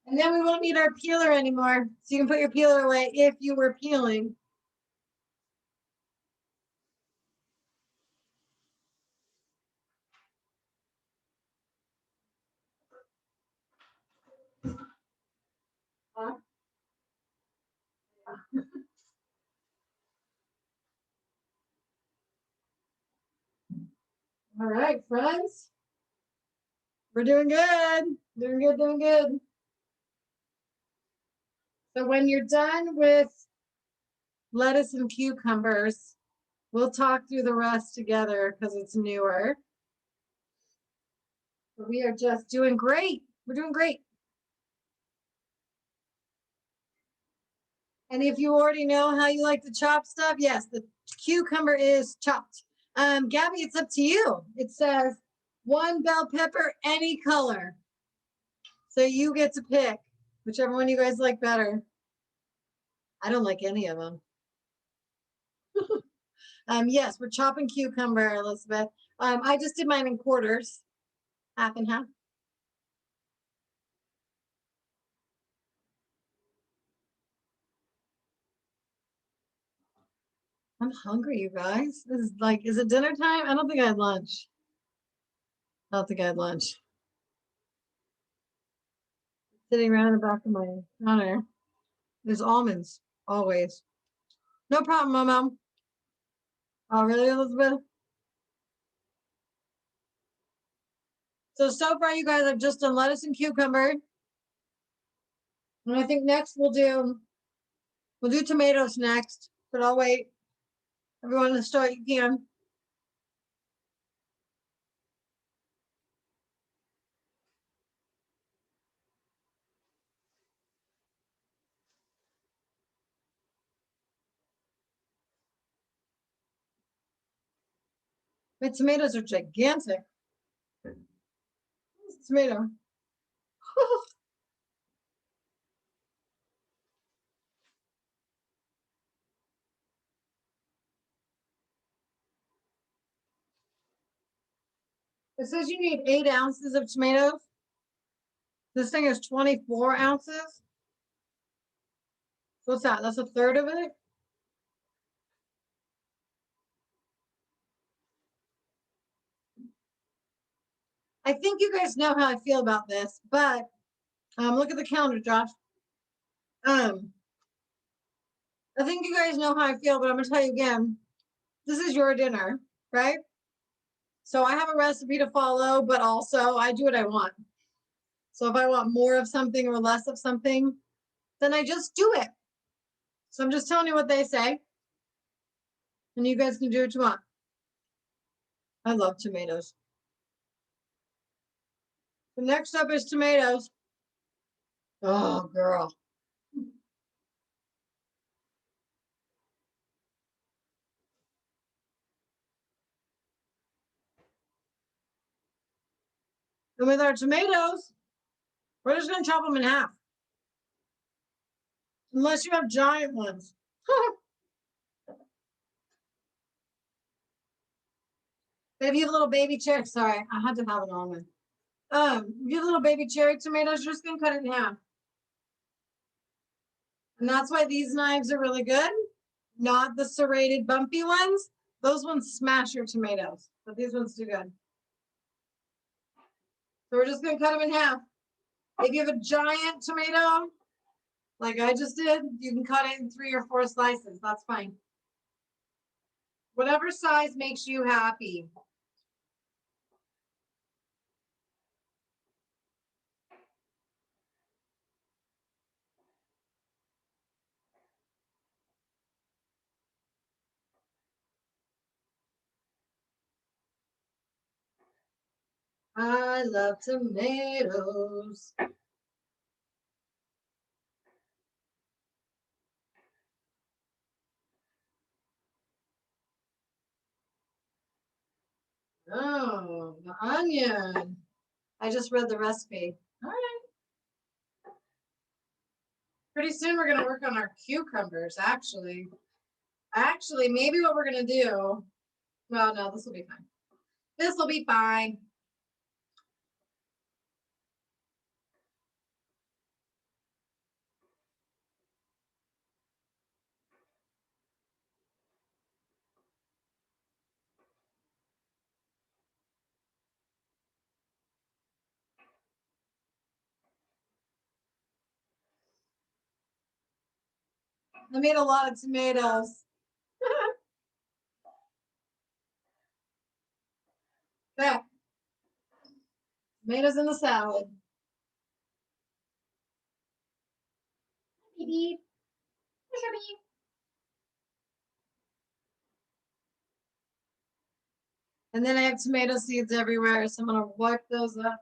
And then we won't need our peeler anymore. So you can put your peeler away if you were peeling. Huh? All right, friends. We're doing good. Doing good, doing good. So when you're done with lettuce and cucumbers, we'll talk through the rest together because it's newer. But we are just doing great. We're doing great. And if you already know how you like to chop stuff, yes, the cucumber is chopped. Gabby, it's up to you. It says one bell pepper, any color. So you get to pick whichever one you guys like better. I don't like any of them. Yes, we're chopping cucumber, Elizabeth. I just did mine in quarters, half and half. I'm hungry, you guys. This is like, is it dinner time? I don't think I had lunch. I don't think I had lunch. Sitting around the back of my counter. There's almonds, always. No problem, Mom. Oh, really, Elizabeth? So far, you guys have just done lettuce and cucumber. And I think next we'll do tomatoes next, but I'll wait. Everyone to start, you can. My tomatoes are gigantic. Tomato. It says you need 8 ounces of tomatoes. This thing is 24 ounces. What's that? That's a third of it. I think you guys know how I feel about this, but look at the calendar, Josh. I think you guys know how I feel, but I'm gonna tell you again. This is your dinner, right? So I have a recipe to follow, but also I do what I want. So if I want more of something or less of something, then I just do it. So I'm just telling you what they say, and you guys can do what you want. I love tomatoes. The next up is tomatoes. Oh, girl. And with our tomatoes, we're just going to chop them in half. Unless you have giant ones. If you have little baby cherry, sorry, I had to have an almond. You have little baby cherry tomatoes, you're just going to cut it in half. And that's why these knives are really good. Not the serrated, bumpy ones. Those ones smash your tomatoes, but these ones do good. So we're just going to cut them in half. If you have a giant tomato, like I just did, you can cut it in 3 or 4 slices. That's fine. Whatever size makes you happy. I love tomatoes. Oh, the onion. I just read the recipe. All right. Pretty soon we're going to work on our cucumbers, actually. Actually, maybe what we're going to do, well, no, this will be fine. This will be fine. I made a lot of tomatoes. Okay. Tomatoes in the salad. Baby. And then I have tomato seeds everywhere, so I'm going to wipe those up.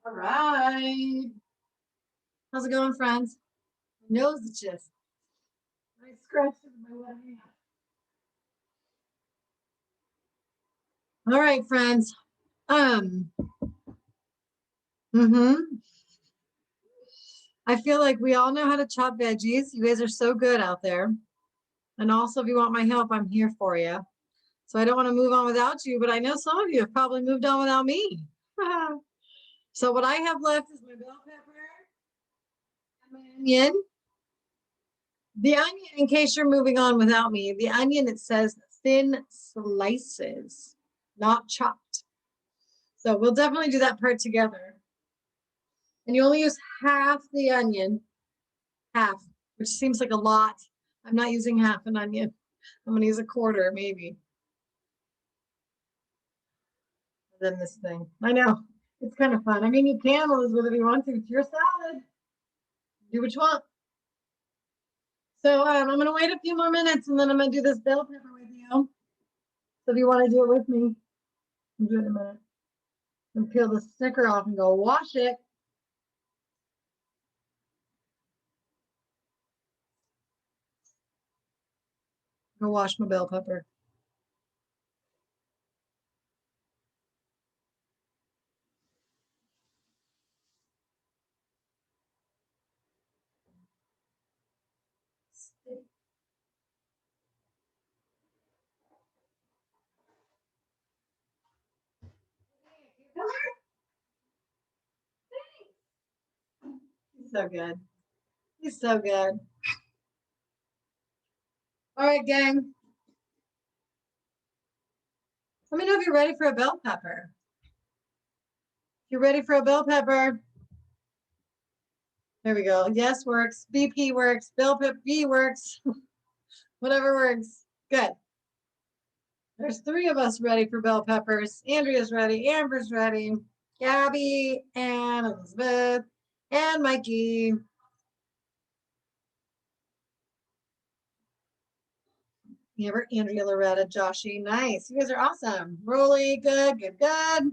All right. How's it going, friends? My nose itches. I scratched it with my left hand. All right, friends. I feel like we all know how to chop veggies. You guys are so good out there. And also, if you want my help, I'm here for you. So I don't want to move on without you, but I know some of you have probably moved on without me. So what I have left is my bell pepper and my onion. The onion, in case you're moving on without me, the onion, it says thin slices, not chopped. So we'll definitely do that part together. And you only use half the onion, half, which seems like a lot. I'm not using half an onion. I'm gonna use a quarter, maybe. Then this thing. I know. It's kind of fun. I mean, you can, Elizabeth, if you want to. It's your salad. Do what you want. So I'm going to wait a few more minutes and then I'm going to do this bell pepper with you. So if you want to do it with me, I'll do it in a minute. And peel the sticker off and go wash it. Go wash my bell pepper. He's so good. He's so good. All right, gang. Let me know if you're ready for a bell pepper. If you're ready for a bell pepper. There we go. Yes works. BP works. Bell pepper B works. Whatever works. Good. There's 3 of us ready for bell peppers. Andrea's ready. Amber's ready. Gabby and Elizabeth and Mikey. Andrea, Loretta, Joshy. Nice. You guys are awesome. Rolly, good, good, good.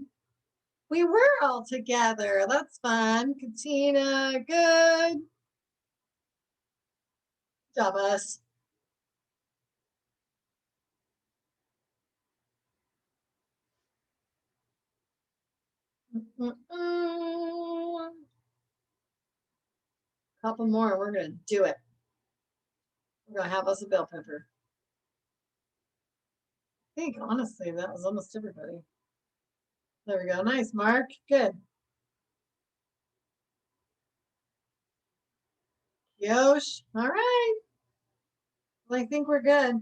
We were all together. That's fun. Katina, good. Good job, us. Couple more. We're going to do it. We're going to have us a bell pepper. I think, honestly, that was almost everybody. There we go. Nice, Mark. Good. Yosh. All right. Well, I think we're good.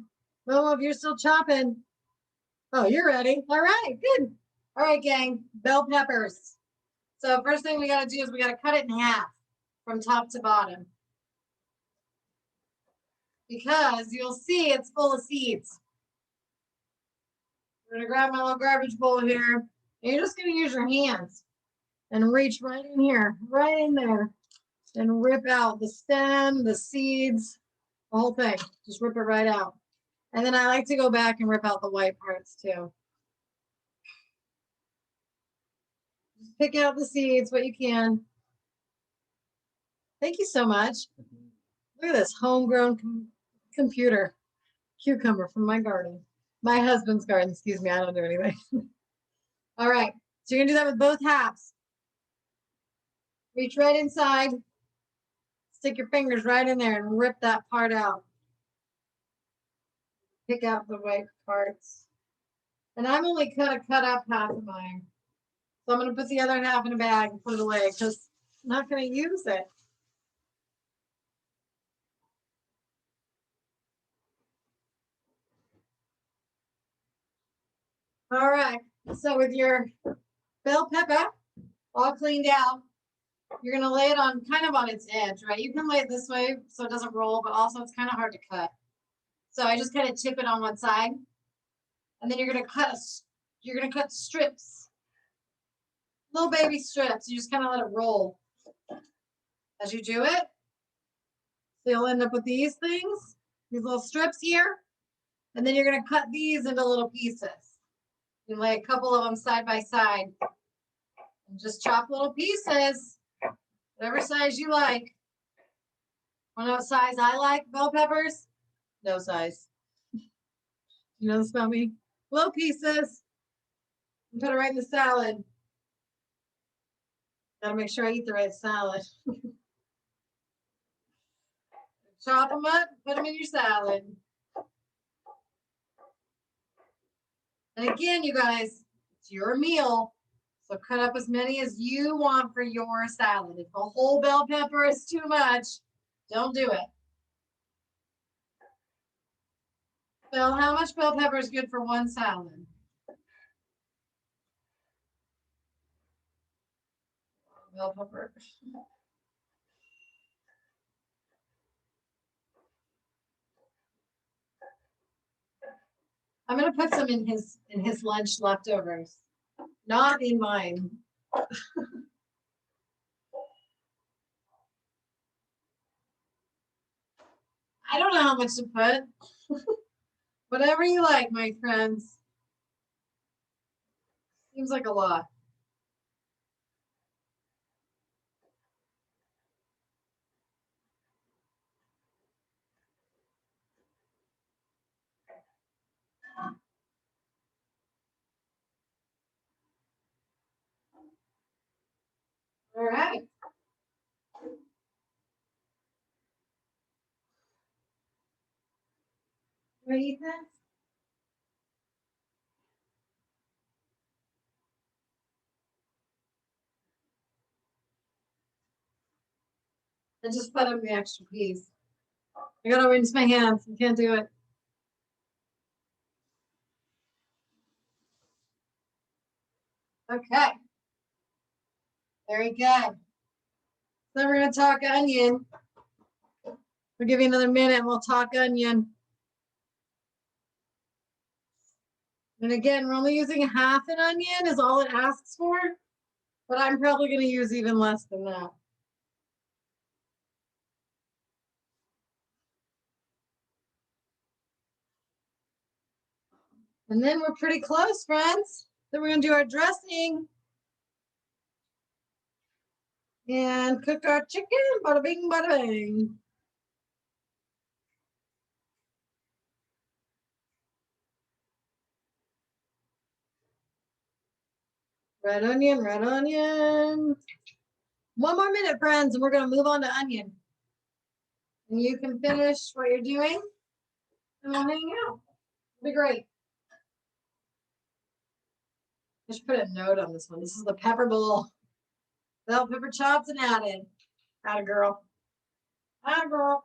Momo, if you're still chopping. Oh, you're ready. All right, good. All right, gang. Bell peppers. So first thing we got to do is we got to cut it in half from top to bottom. Because you'll see it's full of seeds. I'm going to grab my little garbage bowl here. And you're just going to use your hands and reach right in here, right in there, and rip out the stem, the seeds, the whole thing. Just rip it right out. And then I like to go back and rip out the white parts too. Just pick out the seeds, what you can. Thank you so much. Look at this homegrown cucumber from my garden. My husband's garden, excuse me, I don't do anything. All right, so you're gonna do that with both halves. Reach right inside, stick your fingers right in there and rip that part out. Pick out the white parts. And I'm only cut up half of mine. So I'm gonna put the other half in a bag and put it away because I'm not gonna use it. All right, so with your bell pepper all cleaned out, you're gonna lay it on kind of on its edge, right? You can lay it this way so it doesn't roll, but also it's kind of hard to cut. So I just kind of tip it on one side, and then you're gonna cut strips, little baby strips. You just kind of let it roll as you do it. So you'll end up with these things, these little strips here, and then you're gonna cut these into little pieces. You lay a couple of them side by side, and just chop little pieces, whatever size you like. Want to know what size I like bell peppers? No size. You know this about me? Little pieces. And put it right in the salad. Gotta make sure I eat the right salad. Chop them up, put them in your salad. And again, you guys, it's your meal. So cut up as many as you want for your salad. If a whole bell pepper is too much, don't do it. Phil, how much bell pepper is good for one salad? bell pepper. I'm gonna put some in his lunch leftovers, not in mine. I don't know how much to put. Whatever you like, my friends. Seems like a lot. All right. What do you think? I just put in the extra piece. I gotta rinse my hands. I can't do it. Okay. Very good. Then we're gonna talk onion. We'll give you another minute and we'll talk onion. And again, we're only using half an onion is all it asks for, but I'm probably gonna use even less than that. And then we're pretty close, friends. Then we're gonna do our dressing and cook our chicken. Bada bing, bada bing. Red onion, red onion. One more minute, friends, and we're gonna move on to onion. And you can finish what you're doing and we'll hang out. It'll be great. I should put a note on this one. This is the pepper bowl. Bell pepper chopped and added. Atta girl. Atta girl.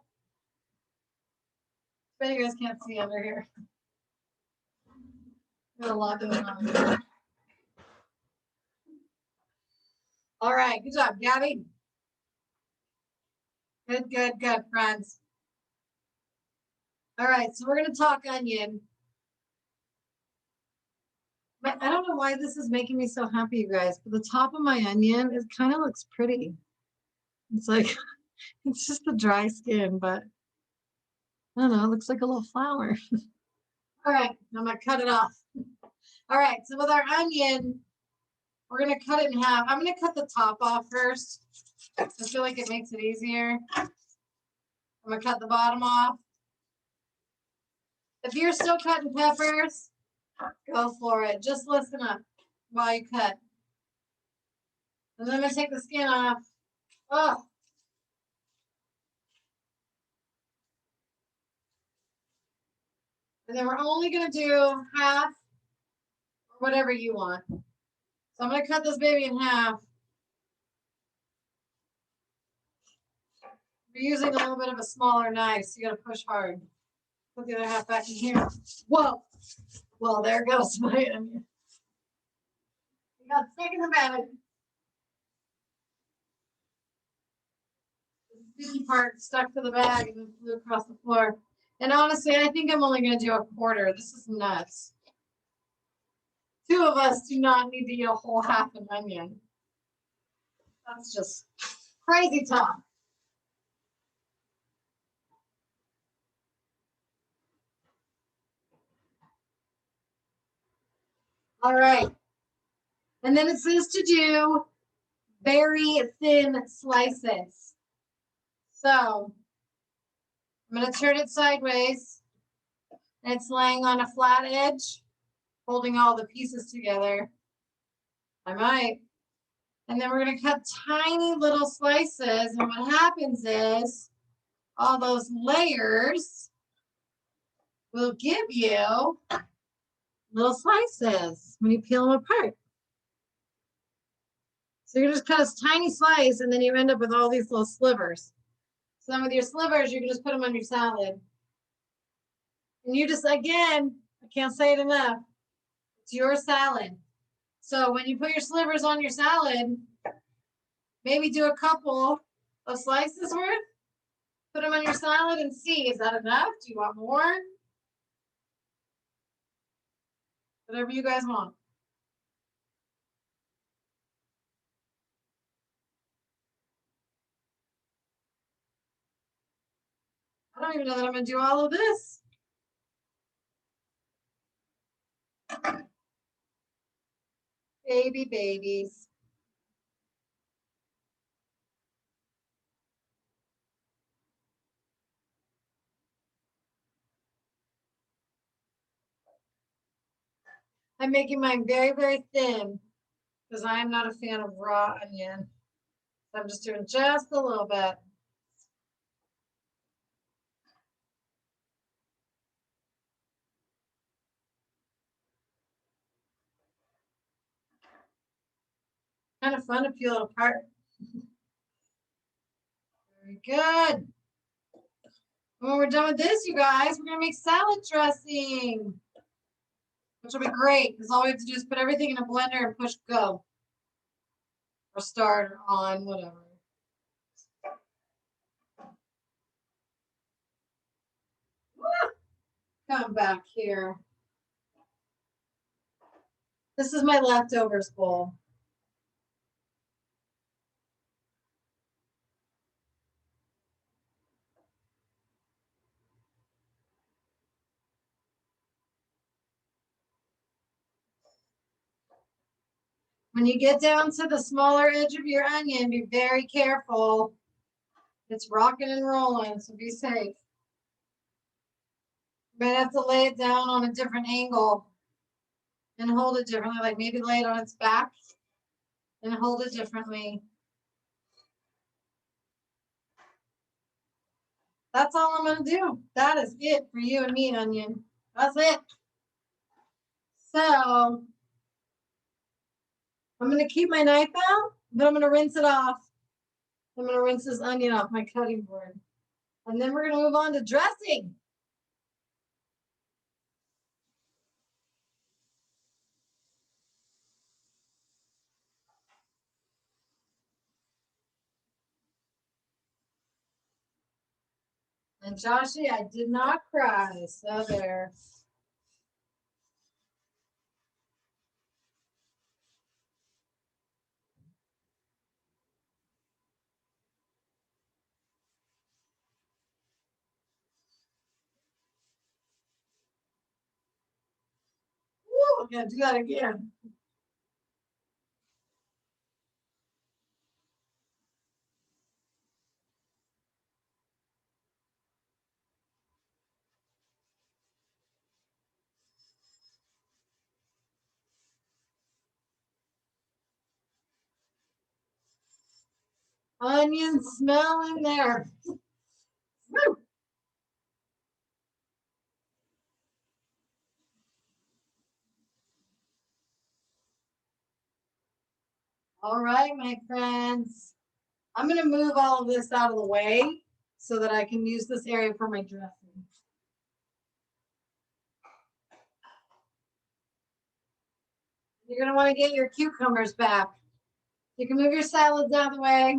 But you guys can't see under here. Got a lot going on. All right, good job, Gabby. Good, good, good, friends. All right, so we're gonna talk onion. But I don't know why this is making me so happy, you guys. But the top of my onion, it kind of looks pretty. It's like, it's just the dry skin, but I don't know, it looks like a little flower. All right, I'm gonna cut it off. All right, so with our onion, we're gonna cut it in half. I'm gonna cut the top off first. I feel like it makes it easier. I'm gonna cut the bottom off. If you're still cutting peppers, go for it. Just listen up while you cut. And then I'm gonna take the skin off. Oh. And then we're only gonna do half or whatever you want. So I'm gonna cut this baby in half. We're using a little bit of a smaller knife, so you gotta push hard. Put the other half back in here. Whoa. Well, there goes my onion. You got stuck in the bag. The sticky part stuck to the bag and then flew across the floor. And honestly, I think I'm only gonna do a quarter. This is nuts. Two of us do not need to eat a whole half an onion. That's just crazy talk. All right. And then it says to do very thin slices. So I'm going to turn it sideways. And it's laying on a flat edge, holding all the pieces together. I might. And then we're going to cut tiny little slices. And what happens is all those layers will give you little slices when you peel them apart. So you just cut a tiny slice and then you end up with all these little slivers. So then with your slivers, you can just put them on your salad. And you just, again, I can't say it enough, it's your salad. So when you put your slivers on your salad, Maybe do a couple of slices worth. Put them on your salad and see, is that enough? Do you want more? Whatever you guys want. I don't even know that I'm going to do all of this. Baby babies. I'm making mine very, very thin because I am not a fan of raw onion. So I'm just doing just a little bit. Kind of fun to peel it apart. Very good. When we're done with this, you guys, we're going to make salad dressing, which will be great because all we have to do is put everything in a blender and push go or start or on, whatever. Come back here. This is my leftovers bowl. When you get down to the smaller edge of your onion, be very careful. It's rocking and rolling, so be safe. You might have to lay it down on a different angle and hold it differently, like maybe lay it on its back and hold it differently. That's all I'm going to do. That is it for you and me, onion. That's it. So I'm going to keep my knife out, but I'm going to rinse it off. I'm going to rinse this onion off my cutting board. And then we're going to move on to dressing. And Joshy, I did not cry, so there. Woo, I'm going to do that again. Onion smell in there. Woo. All right, my friends. I'm going to move all of this out of the way so that I can use this area for my dressing. You're going to want to get your cucumbers back. You can move your salads out of the way.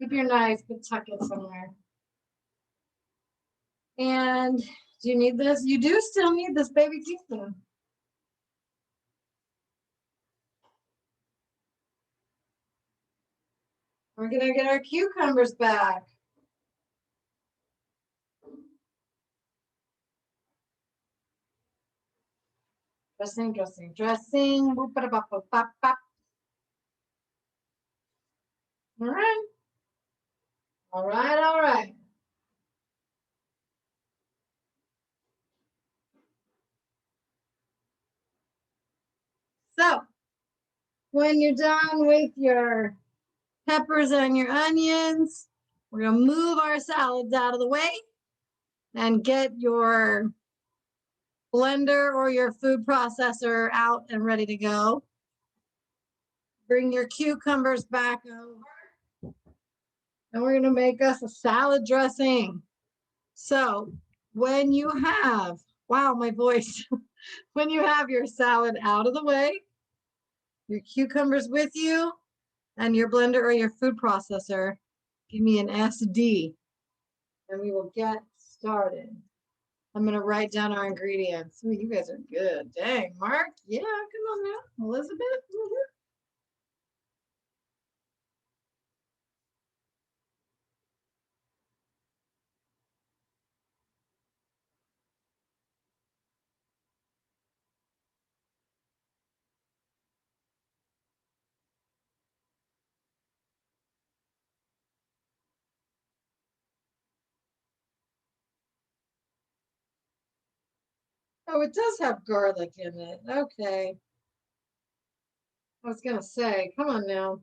Keep your knife, but tuck it somewhere. And do you need this? You do still need this baby teaspoon. We're going to get our cucumbers back. Dressing, dressing, dressing. All right. All right, all right. So when you're done with your peppers and your onions, we're going to move our salads out of the way and get your blender or your food processor out and ready to go. Bring your cucumbers back over. And we're going to make us a salad dressing. So when you have, wow, my voice, when you have your salad out of the way, your cucumbers with you, And your blender or your food processor, give me an SD, and we will get started. I'm going to write down our ingredients. Oh, you guys are good. Dang, Mark. Yeah, come on now. Elizabeth. Oh, it does have garlic in it. Okay. I was going to say, come on now.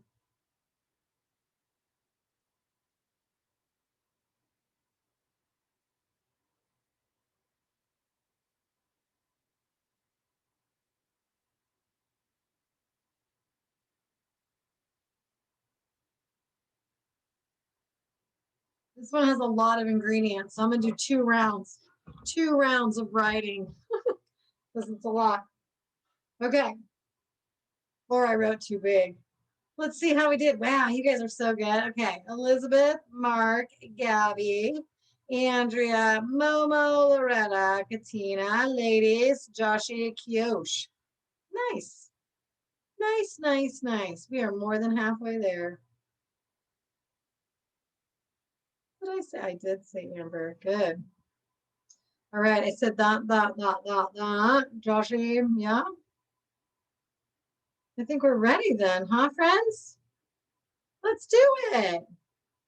This one has a lot of ingredients. So I'm going to do 2 rounds. 2 rounds of writing. Because it's a lot. Okay. Or I wrote too big. Let's see how we did. Wow, you guys are so good. Okay. Elizabeth, Mark, Gabby, Andrea, Momo, Loretta, Katina, ladies, Joshie, Kiosh. Nice. Nice, nice, nice. We are more than halfway there. What did I say? I did say Amber. Good. All right. I said that. Joshie, yeah. I think we're ready then, huh, friends? Let's do it.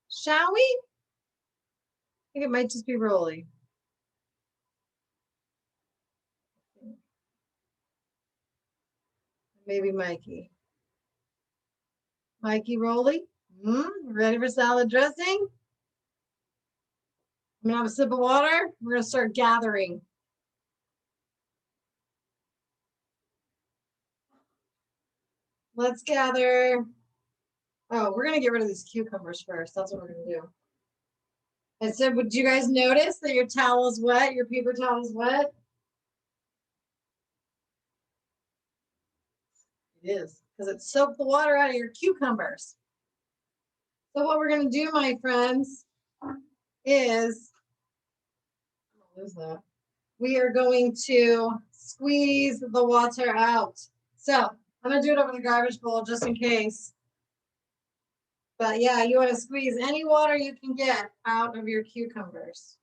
Shall we? I think it might just be Rolly. Maybe Mikey. Mikey Rolly. Ready for salad dressing? I'm gonna have a sip of water. We're gonna start gathering. Let's gather. Oh, we're gonna get rid of these cucumbers first. That's what we're gonna do. I said, would you guys notice that your towel is wet? Your paper towel is wet? It is, because it soaked the water out of your cucumbers. So what we're gonna do, my friends, is what is that? We are going to squeeze the water out. So I'm gonna do it over the garbage bowl just in case. But yeah, you want to squeeze any water you can get out of your cucumbers.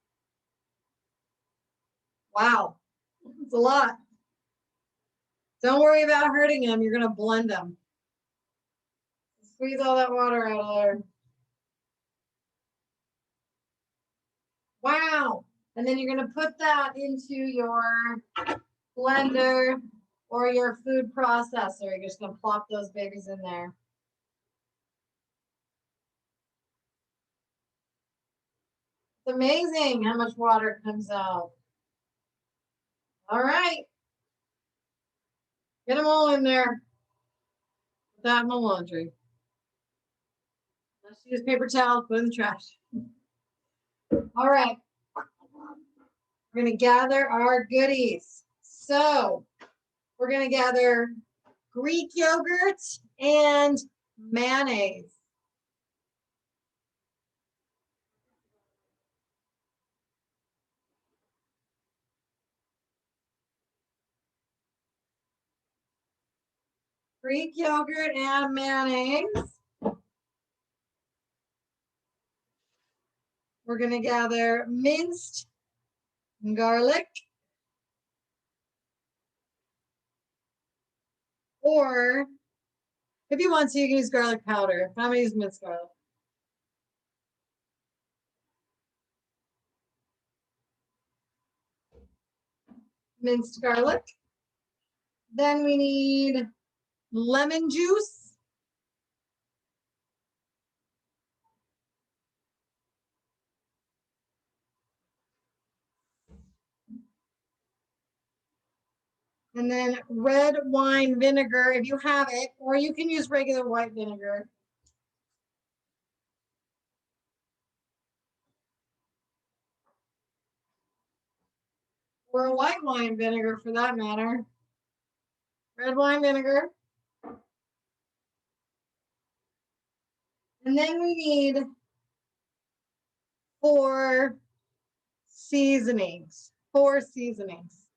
Wow, it's a lot. Don't worry about hurting them. You're gonna blend them. Squeeze all that water out of there. Wow. And then you're gonna put that into your blender or your food processor. You're just gonna plop those babies in there. It's amazing how much water comes out. All right. Get them all in there. Put that in the laundry. Let's use paper towel, put in the trash. All right. We're going to gather our goodies. So we're going to gather Greek yogurt and mayonnaise. Greek yogurt and mayonnaise. We're going to gather minced garlic. Or if you want to, you can use garlic powder. I'm going to use minced garlic. Minced garlic. Then we need lemon juice. And then red wine vinegar if you have it, or you can use regular white vinegar. Or a white wine vinegar for that matter. Red wine vinegar. And then we need 4 seasonings. 4 seasonings.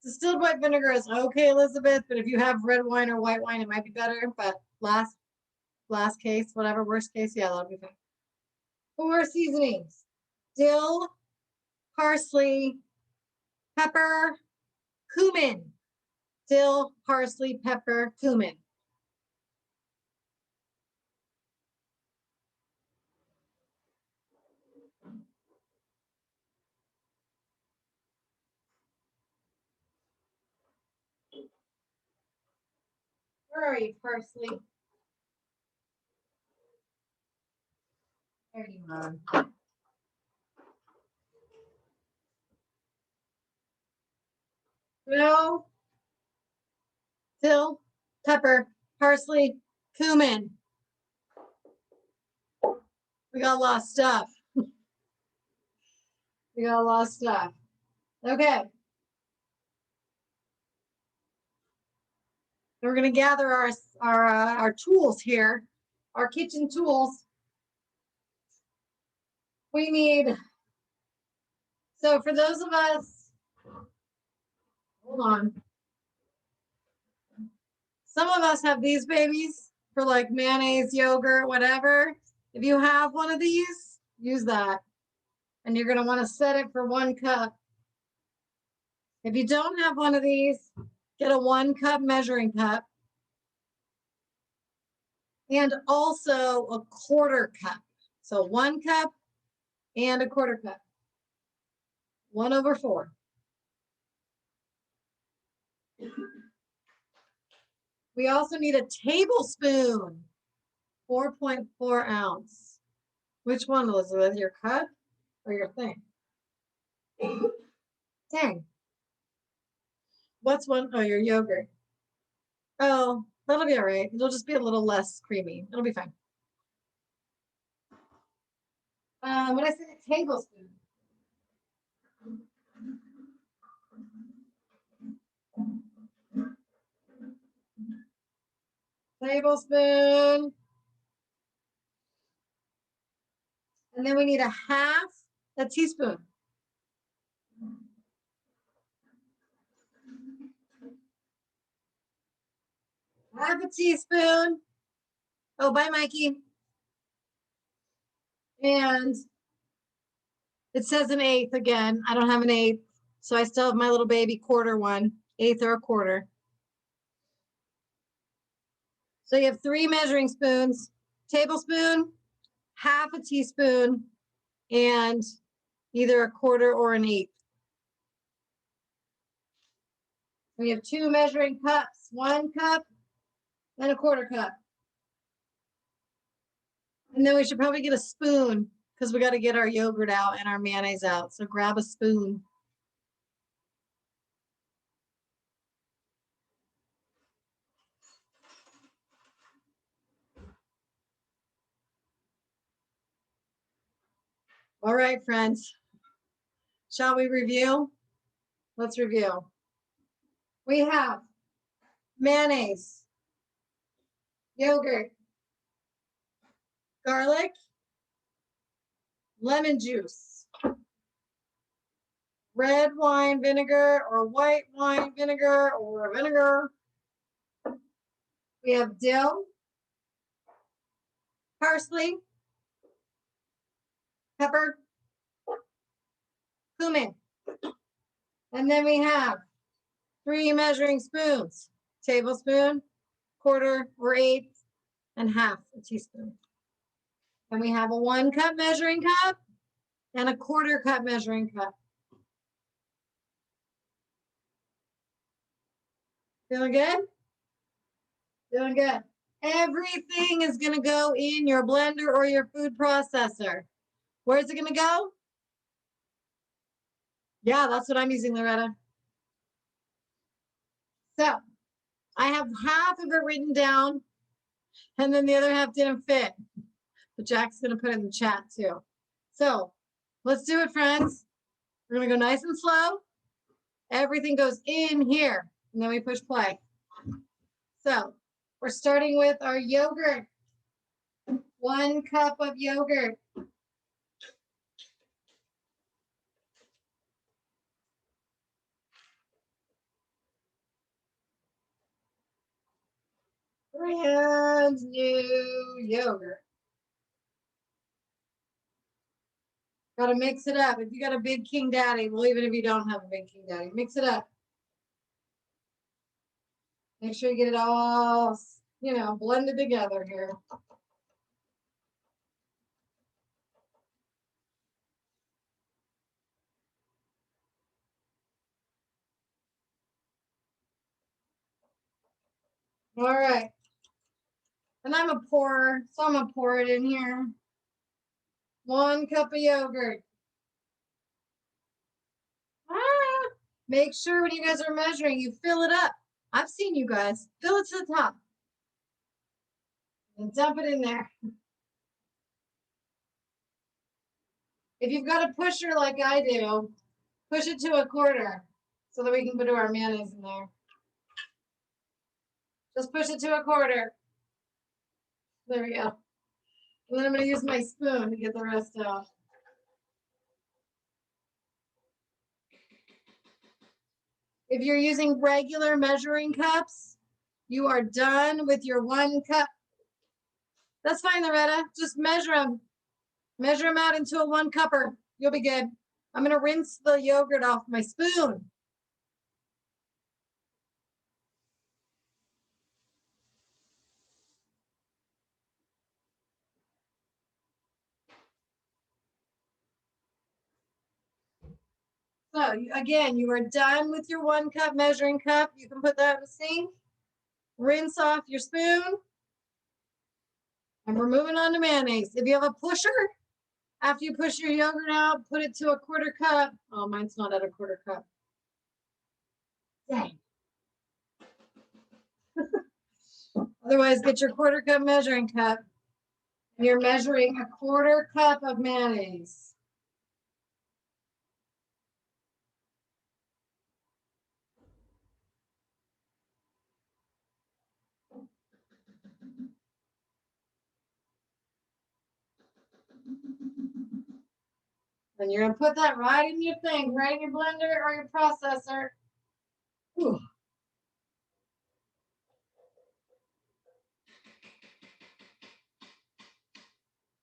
Distilled white vinegar is okay, Elizabeth, but if you have red wine or white wine, it might be better. But last case, whatever, worst case, yeah, that'll be fine. 4 seasonings: dill, parsley, pepper, cumin. Dill, parsley, pepper, cumin. Where are you, parsley? There you are. Dill, dill, pepper, parsley, cumin. We got a lot of stuff. We got a lot of stuff. Okay. We're going to gather our tools here, our kitchen tools. We need, so for those of us, hold on. Some of us have these babies for like mayonnaise, yogurt, whatever. If you have one of these, use that. And you're going to want to set it for 1 cup. If you don't have one of these, get a 1 cup measuring cup. And also a 1/4 cup. So 1 cup and a 1/4 cup. 1/4. We also need a tablespoon, 4.4 ounce. Which one, Elizabeth? Your cup or your thing? Dang. What's one? Oh, your yogurt. Oh, that'll be all right. It'll just be a little less creamy. It'll be fine. When I say a tablespoon. Tablespoon. And then we need a teaspoon. Half a teaspoon. Oh, bye, Mikey. And it says 1/8 again. I don't have 1/8. So I still have my little baby 1/4 one, 1/8 or a 1/4. So you have 3 measuring spoons, tablespoon, half a teaspoon, and either a 1/4 or 1/8. We have 2 measuring cups, 1 cup and a 1/4 cup. And then we should probably get a spoon because we got to get our yogurt out and our mayonnaise out. So grab a spoon. All right, friends. Shall we review? Let's review. We have mayonnaise, yogurt, garlic, lemon juice, red wine vinegar or white wine vinegar or vinegar. We have dill, parsley, pepper, cumin. And then we have 3 measuring spoons, tablespoon, 1/4 or 1/8, and half a teaspoon. And we have a 1 cup measuring cup and a 1/4 cup measuring cup. Feeling good? Feeling good. Everything is going to go in your blender or your food processor. Where's it going to go? Yeah, that's what I'm using, Loretta. So I have half of it written down, and then the other half didn't fit. But Jack's going to put it in the chat too. So let's do it, friends. We're going to go nice and slow. Everything goes in here, and then we push play. So we're starting with our yogurt. 1 cup of yogurt. Brand new yogurt. Got to mix it up. If you got a big King Daddy, well, even if you don't have a big King Daddy, mix it up. Make sure you get it all, blended together here. All right. And I'm a pourer, so I'm going to pour it in here. 1 cup of yogurt. Make sure when you guys are measuring, you fill it up. I've seen you guys. Fill it to the top. And dump it in there. If you've got a pusher like I do, push it to 1/4 so that we can put our mayonnaise in there. Just push it to 1/4. There we go. And then I'm going to use my spoon to get the rest out. If you're using regular measuring cups, you are done with your 1 cup. That's fine, Loretta. Just measure them. Measure them out into a 1 cupper. You'll be good. I'm going to rinse the yogurt off my spoon. So again, you are done with your 1 cup measuring cup. You can put that in the sink. Rinse off your spoon. And we're moving on to mayonnaise. If you have a pusher, after you push your yogurt out, put it to 1/4 cup. Oh, mine's not at 1/4 cup. Dang. Otherwise, get your 1/4 cup measuring cup. And you're measuring 1/4 cup of mayonnaise. And you're going to put that right in your thing, right in your blender or your processor. Ooh.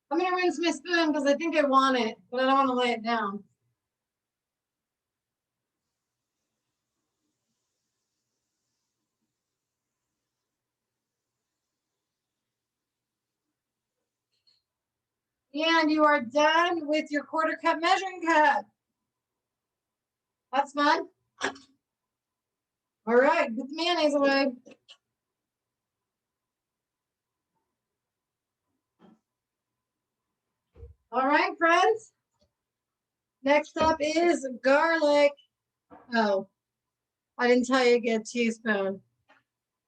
I'm going to rinse my spoon because I think I want it, but I don't want to lay it down. And you are done with your 1/4 cup measuring cup. That's fun. All right, put the mayonnaise away. All right, friends. Next up is garlic. Oh, I didn't tell you to get a teaspoon.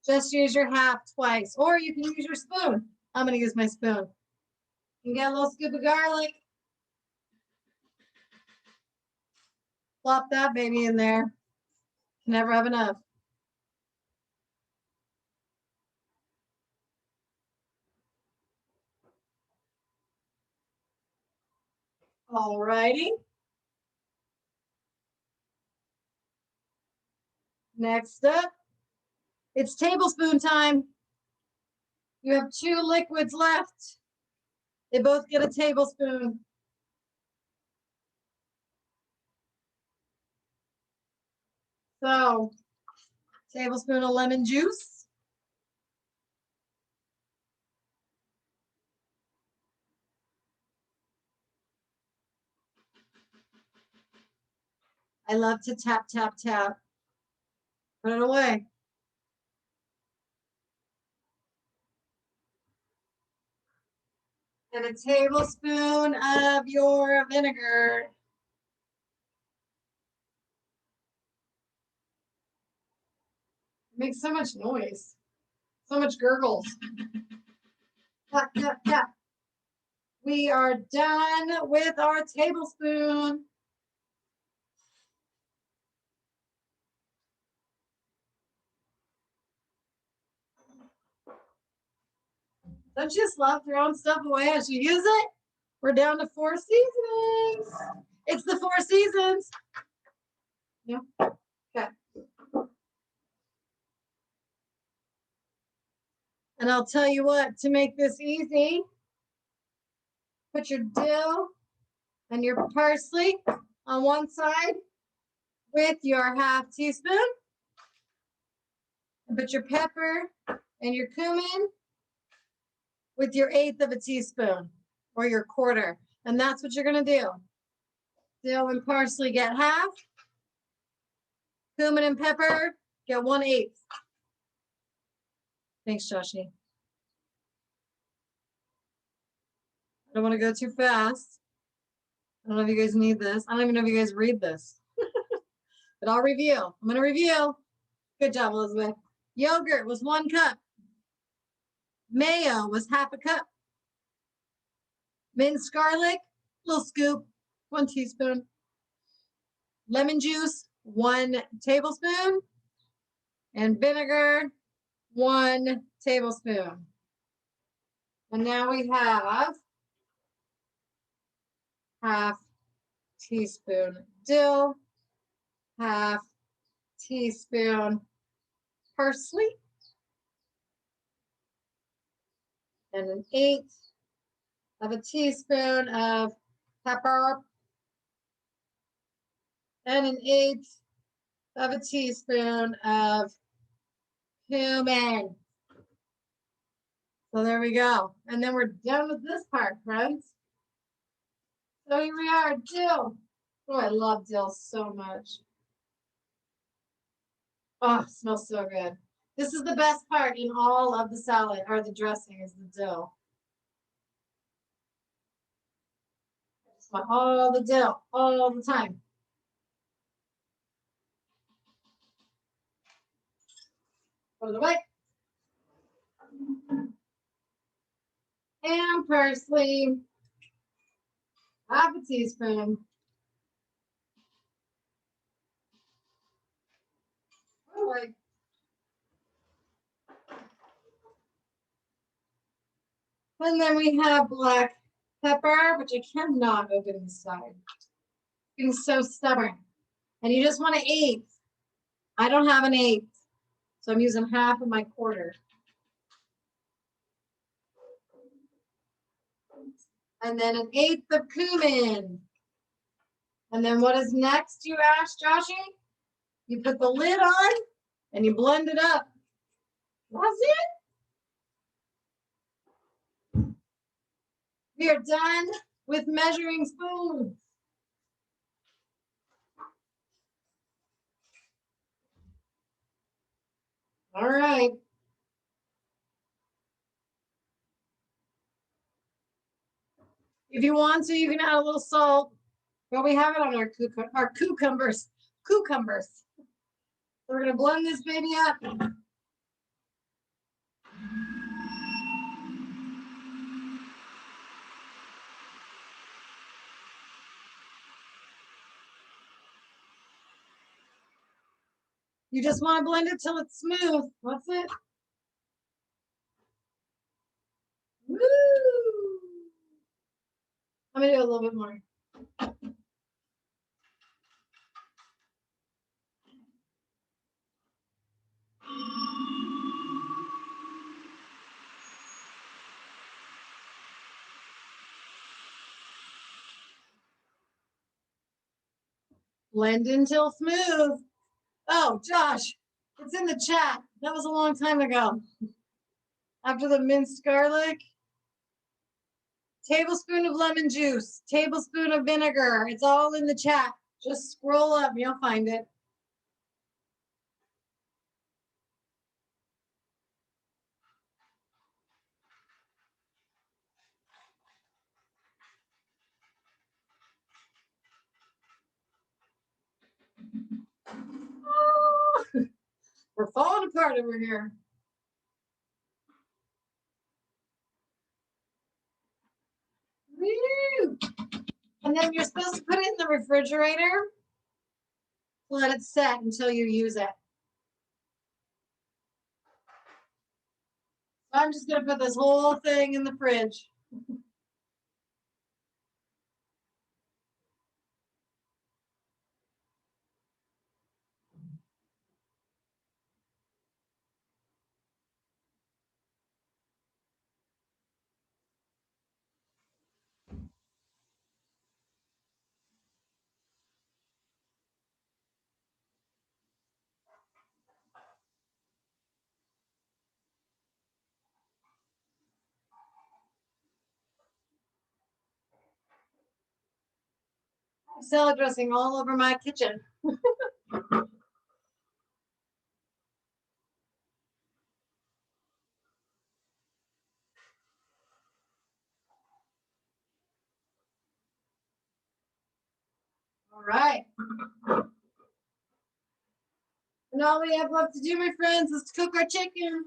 Just use your half twice, or you can use your spoon. I'm going to use my spoon. You get a little scoop of garlic. Plop that baby in there. Never have enough. All righty. Next up, it's tablespoon time. You have 2 liquids left. They both get a tablespoon. So, tablespoon of lemon juice. I love to tap, tap, tap. Put it away. And a tablespoon of your vinegar. It makes so much noise. So much gurgles. Tap, tap, tap. We are done with our tablespoon. Don't you just love throwing stuff away as you use it? We're down to 4 seasonings. It's the 4 seasons. Yeah. Okay. And I'll tell you what, to make this easy, put your dill and your parsley on one side with your ½ teaspoon. And put your pepper and your cumin with your 1/8 of a teaspoon or your 1/4. And that's what you're going to do. Dill and parsley get half. Cumin and pepper get 1/8. Thanks, Joshie. I don't want to go too fast. I don't know if you guys need this. I don't even know if you guys read this. But I'll review. I'm going to review. Good job, Elizabeth. Yogurt was 1 cup. Mayo was ½ a cup. Minced garlic, little scoop, 1 teaspoon. Lemon juice, 1 tablespoon. And vinegar, 1 tablespoon. And now we have ½ teaspoon dill, ½ teaspoon parsley, and 1/8 of a teaspoon of pepper, and 1/8 of a teaspoon of cumin. So there we go. And then we're done with this part, friends. So here we are, dill. Oh, I love dill so much. Oh, it smells so good. This is the best part in all of the salad, or the dressing, is the dill. I just want all the dill, all the time. Put it away. And parsley, ½ a teaspoon. Away. And then we have black pepper, which I cannot open inside. Being so stubborn. And you just want an 1/8. I don't have an 1/8, so I'm using ½ of my 1/4. And then an 1/8 of cumin. And then what is next, you ask, Joshy? You put the lid on and you blend it up. That's it. We are done with measuring spoons. All right. If you want to, you can add a little salt. But we have it on our cucumbers. Cucumbers. So we're going to blend this baby up. You just want to blend it till it's smooth. That's it. Woo! I'm going to do a little bit more. Blend until smooth. Oh, Josh, it's in the chat. That was a long time ago. After the minced garlic, tablespoon of lemon juice, tablespoon of vinegar. It's all in the chat. Just scroll up, you'll find it. Oh, we're falling apart over here. Woo! And then you're supposed to put it in the refrigerator. Let it set until you use it. I'm just gonna put this whole thing in the fridge. Salad dressing all over my kitchen. All right. And all we have left to do, my friends, is to cook our chicken.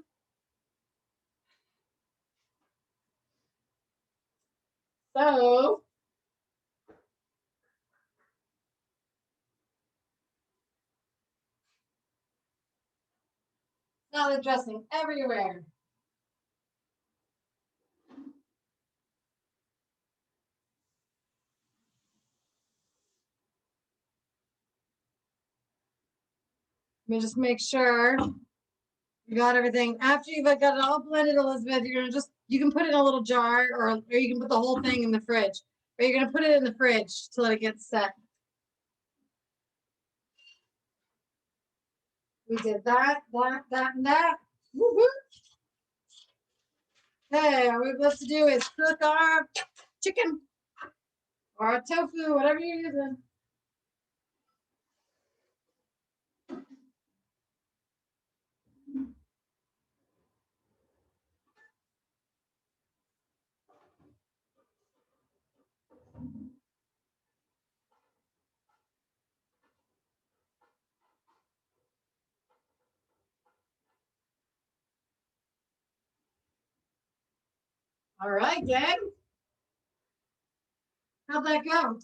So, salad dressing everywhere. Let me just make sure you got everything. After you've got it all blended, Elizabeth, you're gonna you can put it in a little jar, or you can put the whole thing in the fridge. Or you're gonna put it in the fridge to let it get set. We did that, and that. Woo-hoo. Okay, all we've left to do is cook our chicken or our tofu, whatever you're using. All right, gang. How'd that go?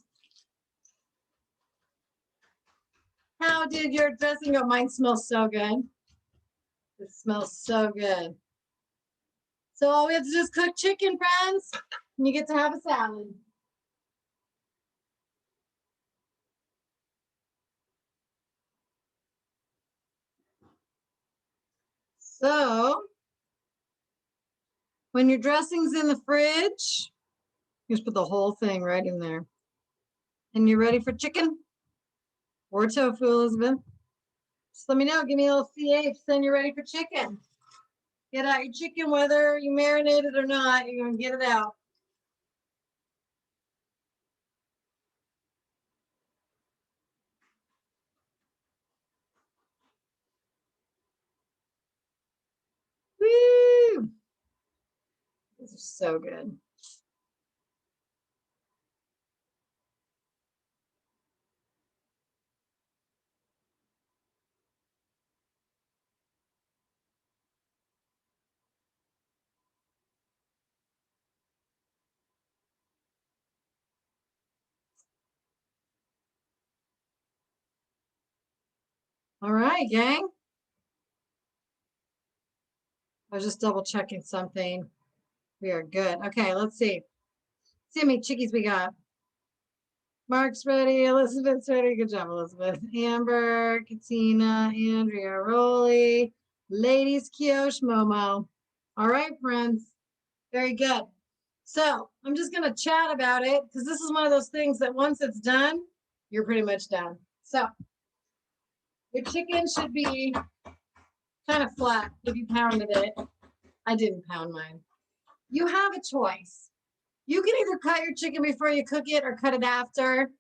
How did your dressing go? Mine smells so good. It smells so good. So all we have to do is cook chicken, friends, and you get to have a salad. So when your dressing's in the fridge, you just put the whole thing right in there. And you're ready for chicken or tofu, Elizabeth. Just let me know. Give me a little CH, then you're ready for chicken. Get out your chicken, whether you marinate it or not, you're going to get it out. Woo! These are so good. All right, gang. I was just double checking something. We are good. Okay, let's see. See how many chickies we got. Mark's ready. Elizabeth's ready. Good job, Elizabeth. Amber, Katina, Andrea, Rolly, Ladies, Kiosh, Momo. All right, friends. Very good. So I'm just going to chat about it because this is one of those things that once it's done, you're pretty much done. So your chicken should be kind of flat if you pounded it. I didn't pound mine. You have a choice. You can either cut your chicken before you cook it or cut it after.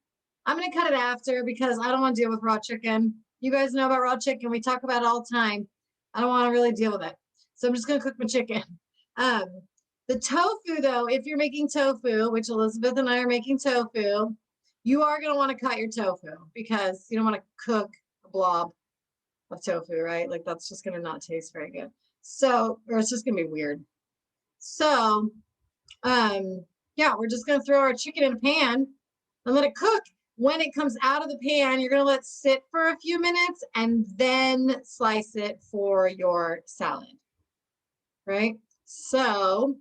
I'm going to cut it after because I don't want to deal with raw chicken. You guys know about raw chicken. We talk about it all the time. I don't want to really deal with it. So I'm just going to cook my chicken. The tofu, though, if you're making tofu, which Elizabeth and I are making tofu, you are going to want to cut your tofu because you don't want to cook a blob of tofu, right? Like that's just going to not taste very good. So, or it's just going to be weird. So, yeah, we're just going to throw our chicken in a pan and let it cook. When it comes out of the pan, you're going to let it sit for a few minutes and then slice it for your salad, right? So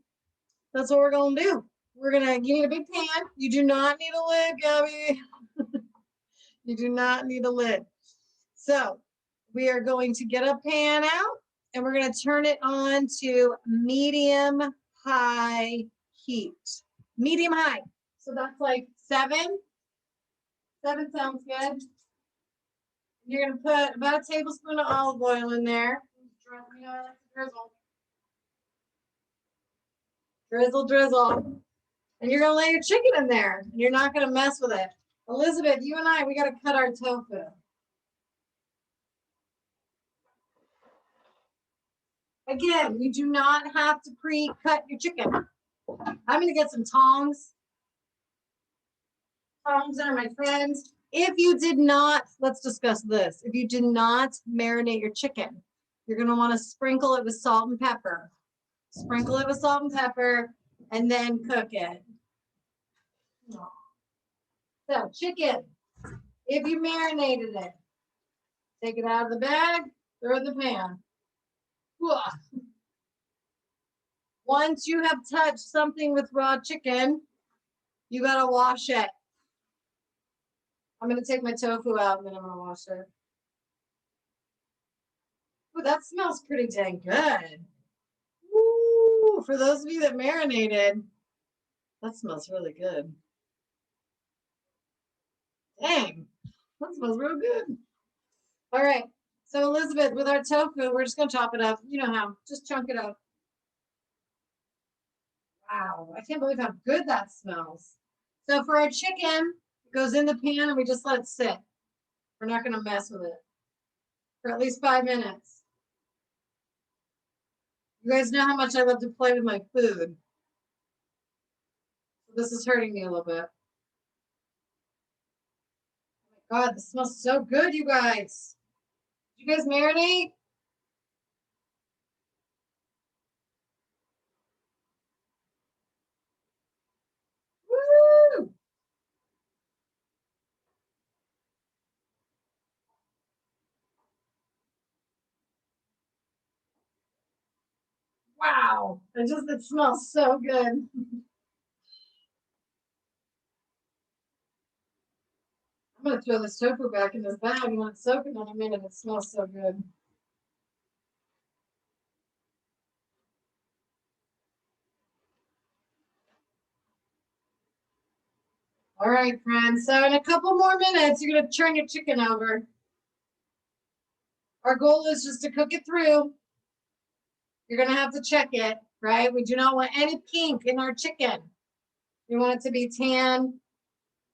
that's what we're gonna do. You need a big pan. You do not need a lid, Gabby. You do not need a lid. So we are going to get a pan out and we're going to turn it on to medium high heat. Medium high. So that's like 7. 7 sounds good. You're going to put about a tablespoon of olive oil in there. You know, I like to drizzle. Drizzle, drizzle. And you're going to lay your chicken in there. You're not going to mess with it. Elizabeth, you and I, we got to cut our tofu. Again, you do not have to pre-cut your chicken. I'm going to get some tongs. Tongs are my friends. If you did not, let's discuss this. If you did not marinate your chicken, you're going to want to sprinkle it with salt and pepper. Sprinkle it with salt and pepper and then cook it. So chicken, if you marinated it, take it out of the bag, throw it in the pan. Once you have touched something with raw chicken, you got to wash it. I'm going to take my tofu out and then I'm going to wash it. Ooh, that smells pretty dang good. Ooh, for those of you that marinated, that smells really good. Dang, that smells real good. All right, so Elizabeth, with our tofu, we're just going to chop it up. You know how, just chunk it up. Wow, I can't believe how good that smells. So for our chicken, it goes in the pan and we just let it sit. We're not going to mess with it for at least 5 minutes. You guys know how much I love to play with my food. This is hurting me a little bit. Oh my God, this smells so good, you guys. Did you guys marinate? Woo! Wow, it smells so good. I'm gonna throw this tofu back in this bag and let it soak in a minute. It smells so good. All right, friends. So in a couple more minutes, you're gonna turn your chicken over. Our goal is just to cook it through. You're gonna have to check it, right? We do not want any pink in our chicken. We want it to be tan,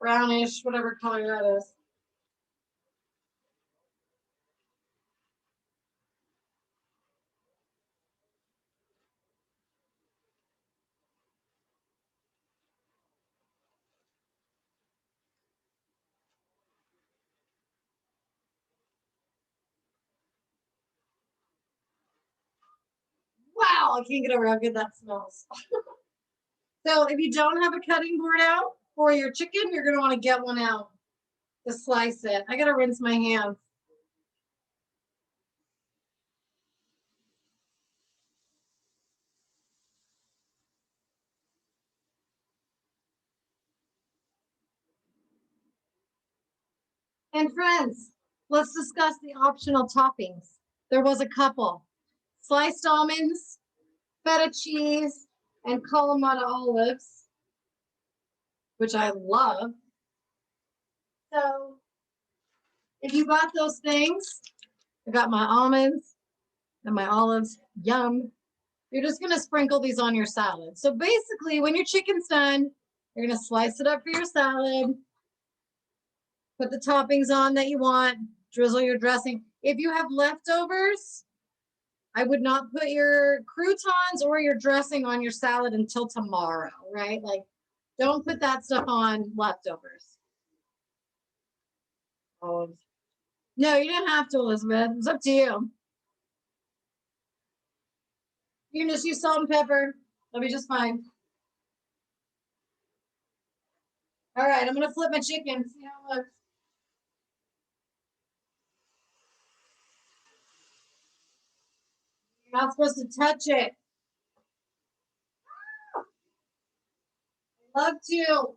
brownish, whatever color that is. Wow, I can't get over how good that smells. So if you don't have a cutting board out for your chicken, you're gonna want to get one out to slice it. I gotta rinse my hands. And friends, let's discuss the optional toppings. There was a couple. Sliced almonds, feta cheese, and Kalamata olives, which I love. So if you bought those things, I got my almonds and my olives, yum. You're just gonna sprinkle these on your salad. So basically, when your chicken's done, you're gonna slice it up for your salad, put the toppings on that you want, drizzle your dressing. If you have leftovers, I would not put your croutons or your dressing on your salad until tomorrow, right? Like, don't put that stuff on leftovers. Oh. No, you don't have to, Elizabeth. It's up to you. You can just use salt and pepper. That'll be just fine. All right, I'm gonna flip my chicken. See how it looks. You're not supposed to touch it. Love to.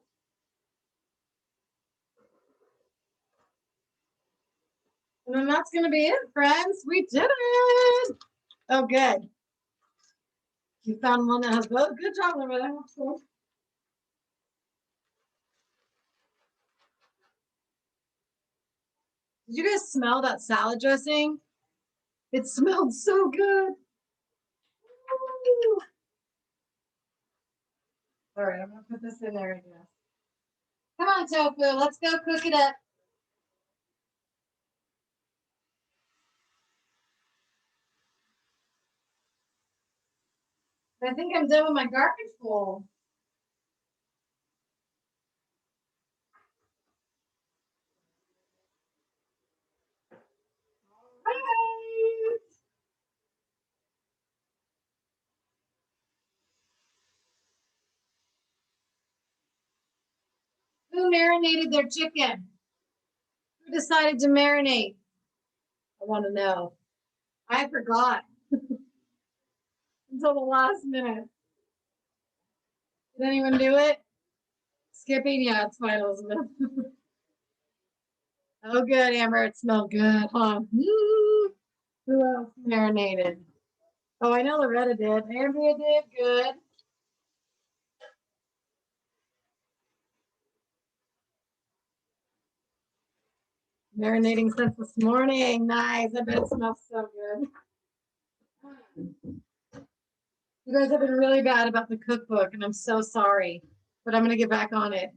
And then that's going to be it, friends. We did it. Oh, good. You found one that has both. Good job, Loretta. Cool. Did you guys smell that salad dressing? It smelled so good. Ooh. All right, I'm going to put this in there, I guess. Come on, tofu. Let's go cook it up. I think I'm done with my garbage bowl. All right. Who marinated their chicken? Who decided to marinate? I want to know. I forgot until the last minute. Did anyone do it? Skipping? Yeah, it's fine, Elizabeth. Oh, good, Amber. It smelled good, huh? Woo. Who else marinated? Oh, I know Loretta did. Andrea did. Good. Marinating since this morning. Nice. I bet it smells so good. You guys have been really bad about the cookbook, and I'm so sorry, but I'm going to get back on it.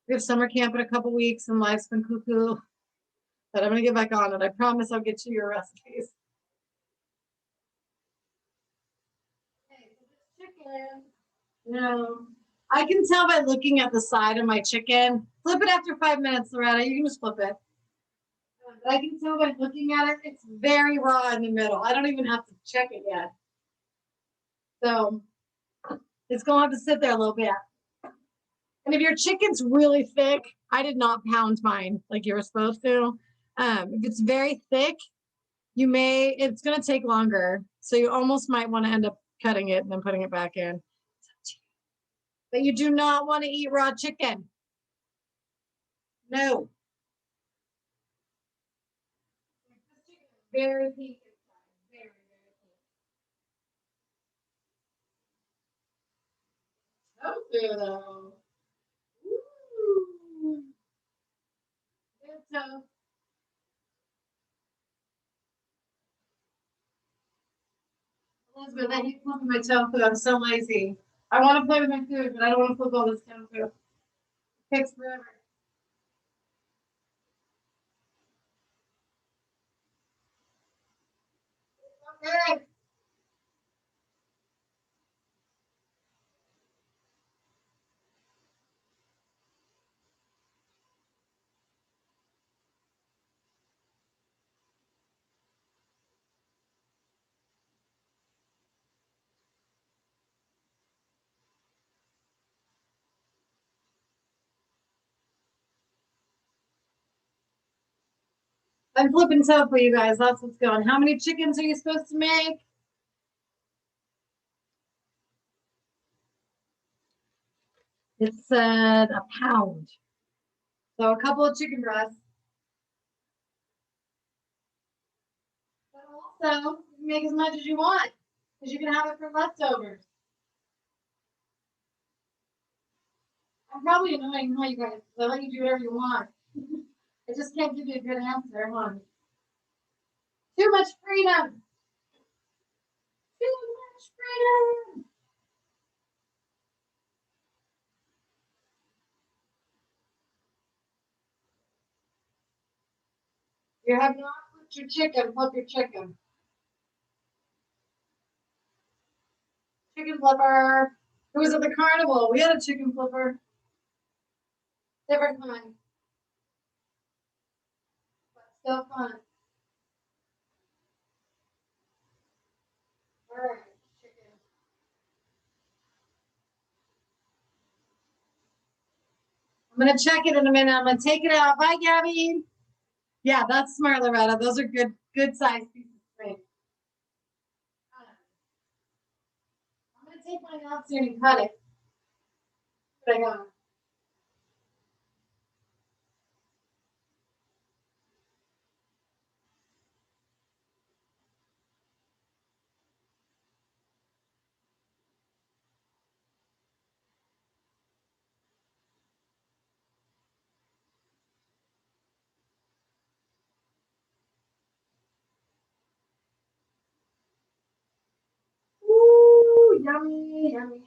We have summer camp in a couple weeks, and life's been cuckoo, but I'm going to get back on it. I promise I'll get you your recipes. Okay, so this chicken, I can tell by looking at the side of my chicken. Flip it after 5 minutes, Loretta. You can just flip it. But I can tell by looking at it, it's very raw in the middle. I don't even have to check it yet. So it's going to have to sit there a little bit. And if your chicken's really thick, I did not pound mine like you were supposed to. If it's very thick, it's going to take longer. So you almost might want to end up cutting it and then putting it back in. But you do not want to eat raw chicken. No. Very pink inside. Very, very pink. Tofu, though. Ooh. Good tofu. Elizabeth, I hate flipping my tofu. I'm so lazy. I want to play with my food, but I don't want to flip all this tofu. It takes forever. Okay. I'm flipping tofu, you guys. That's what's going. How many chickens are you supposed to make? It said a pound. So a couple of chicken breasts. But also, you can make as much as you want because you can have it for leftovers. I'm probably annoying, huh, you guys? I let you do whatever you want. I just can't give you a good answer, huh? Too much freedom. Too much freedom. You have not flipped your chicken. Flip your chicken. Chicken flipper. It was at the carnival. We had a chicken flipper. Different kind. But still fun. All right. Chicken. I'm going to check it in a minute. I'm going to take it out. Bye, Gabby. Yeah, that's smart, Loretta. Those are good size pieces of steak. I'm going to take mine out soon and cut it. I got. Ooh, yummy, yummy.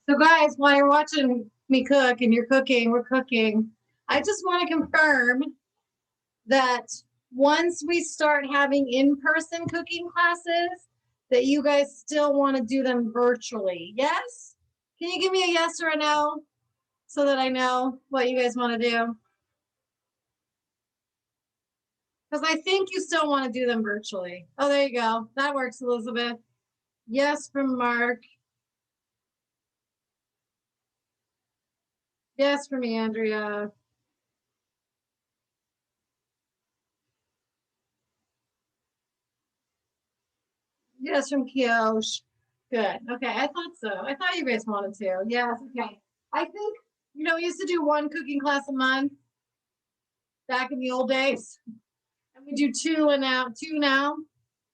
So guys, while you're watching me cook and you're cooking, we're cooking, I just want to confirm that once we start having in-person cooking classes, that you guys still want to do them virtually. Yes? Can you give me a yes or a no so that I know what you guys want to do? Because I think you still want to do them virtually. Oh, there you go. That works, Elizabeth. Yes from Mark. Yes from Andrea. Yes from Kiosh. Good. Okay, I thought so. I thought you guys wanted to. Yes, okay. I think, we used to do one cooking class a month back in the old days. And we do two now.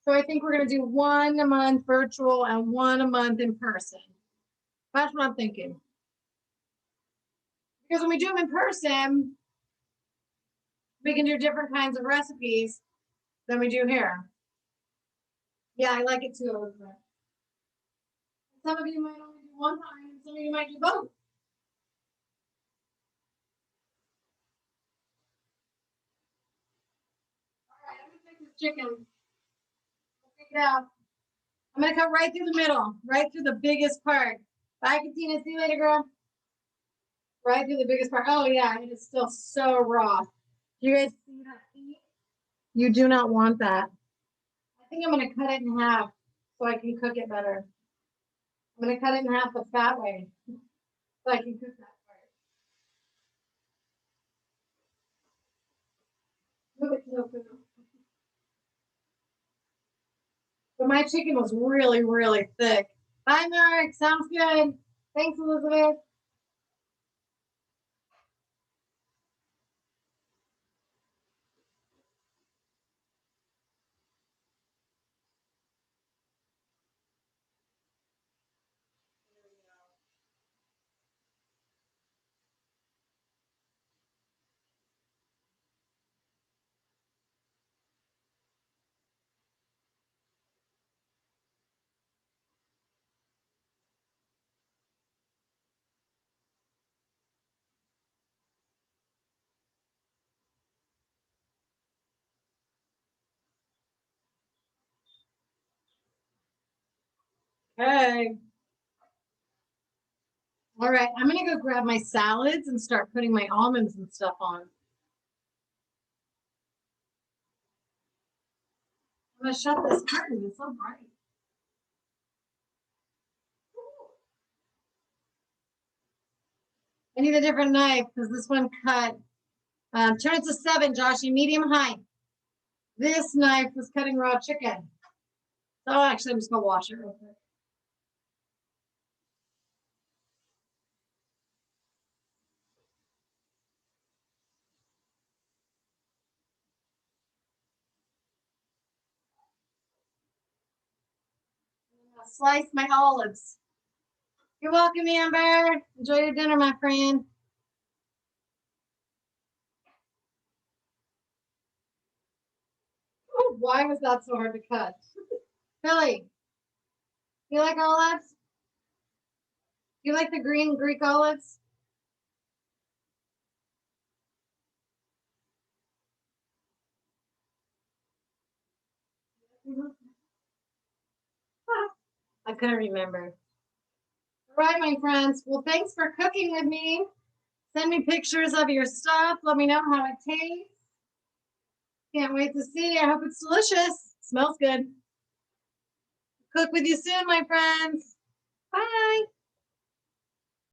So I think we're gonna do one a month virtual and one a month in person. That's what I'm thinking. Because when we do them in person, we can do different kinds of recipes than we do here. Yeah, I like it too, Elizabeth. Some of you might only do one time, and some of you might do both. All right, I'm gonna take this chicken. We'll take it out. I'm gonna cut right through the middle, right through the biggest part. Bye, Katina. See you later, girl. Right through the biggest part. Oh yeah, it is still so raw. Do you guys see that heat? You do not want that. I think I'm gonna cut it in half so I can cook it better. I'm gonna cut it in half the fat way so I can cook that part. Move it, move it. But my chicken was really, really thick. Bye, Mark. Sounds good. Thanks, Elizabeth. Okay. All right. I'm gonna go grab my salads and start putting my almonds and stuff on. I'm gonna shut this curtain. It's so bright. I need a different knife because this one cut. Turn it to 7, Joshy, medium high. This knife was cutting raw chicken. So actually, I'm just gonna wash it real quick. Slice my olives. You're welcome, Amber. Enjoy your dinner, my friend. Oh, why was that so hard to cut? Billy, you like olives? You like the green Greek olives? I couldn't remember. All right, my friends. Well, thanks for cooking with me. Send me pictures of your stuff. Let me know how it tastes. Can't wait to see. I hope it's delicious. Smells good. Cook with you soon, my friends. Bye.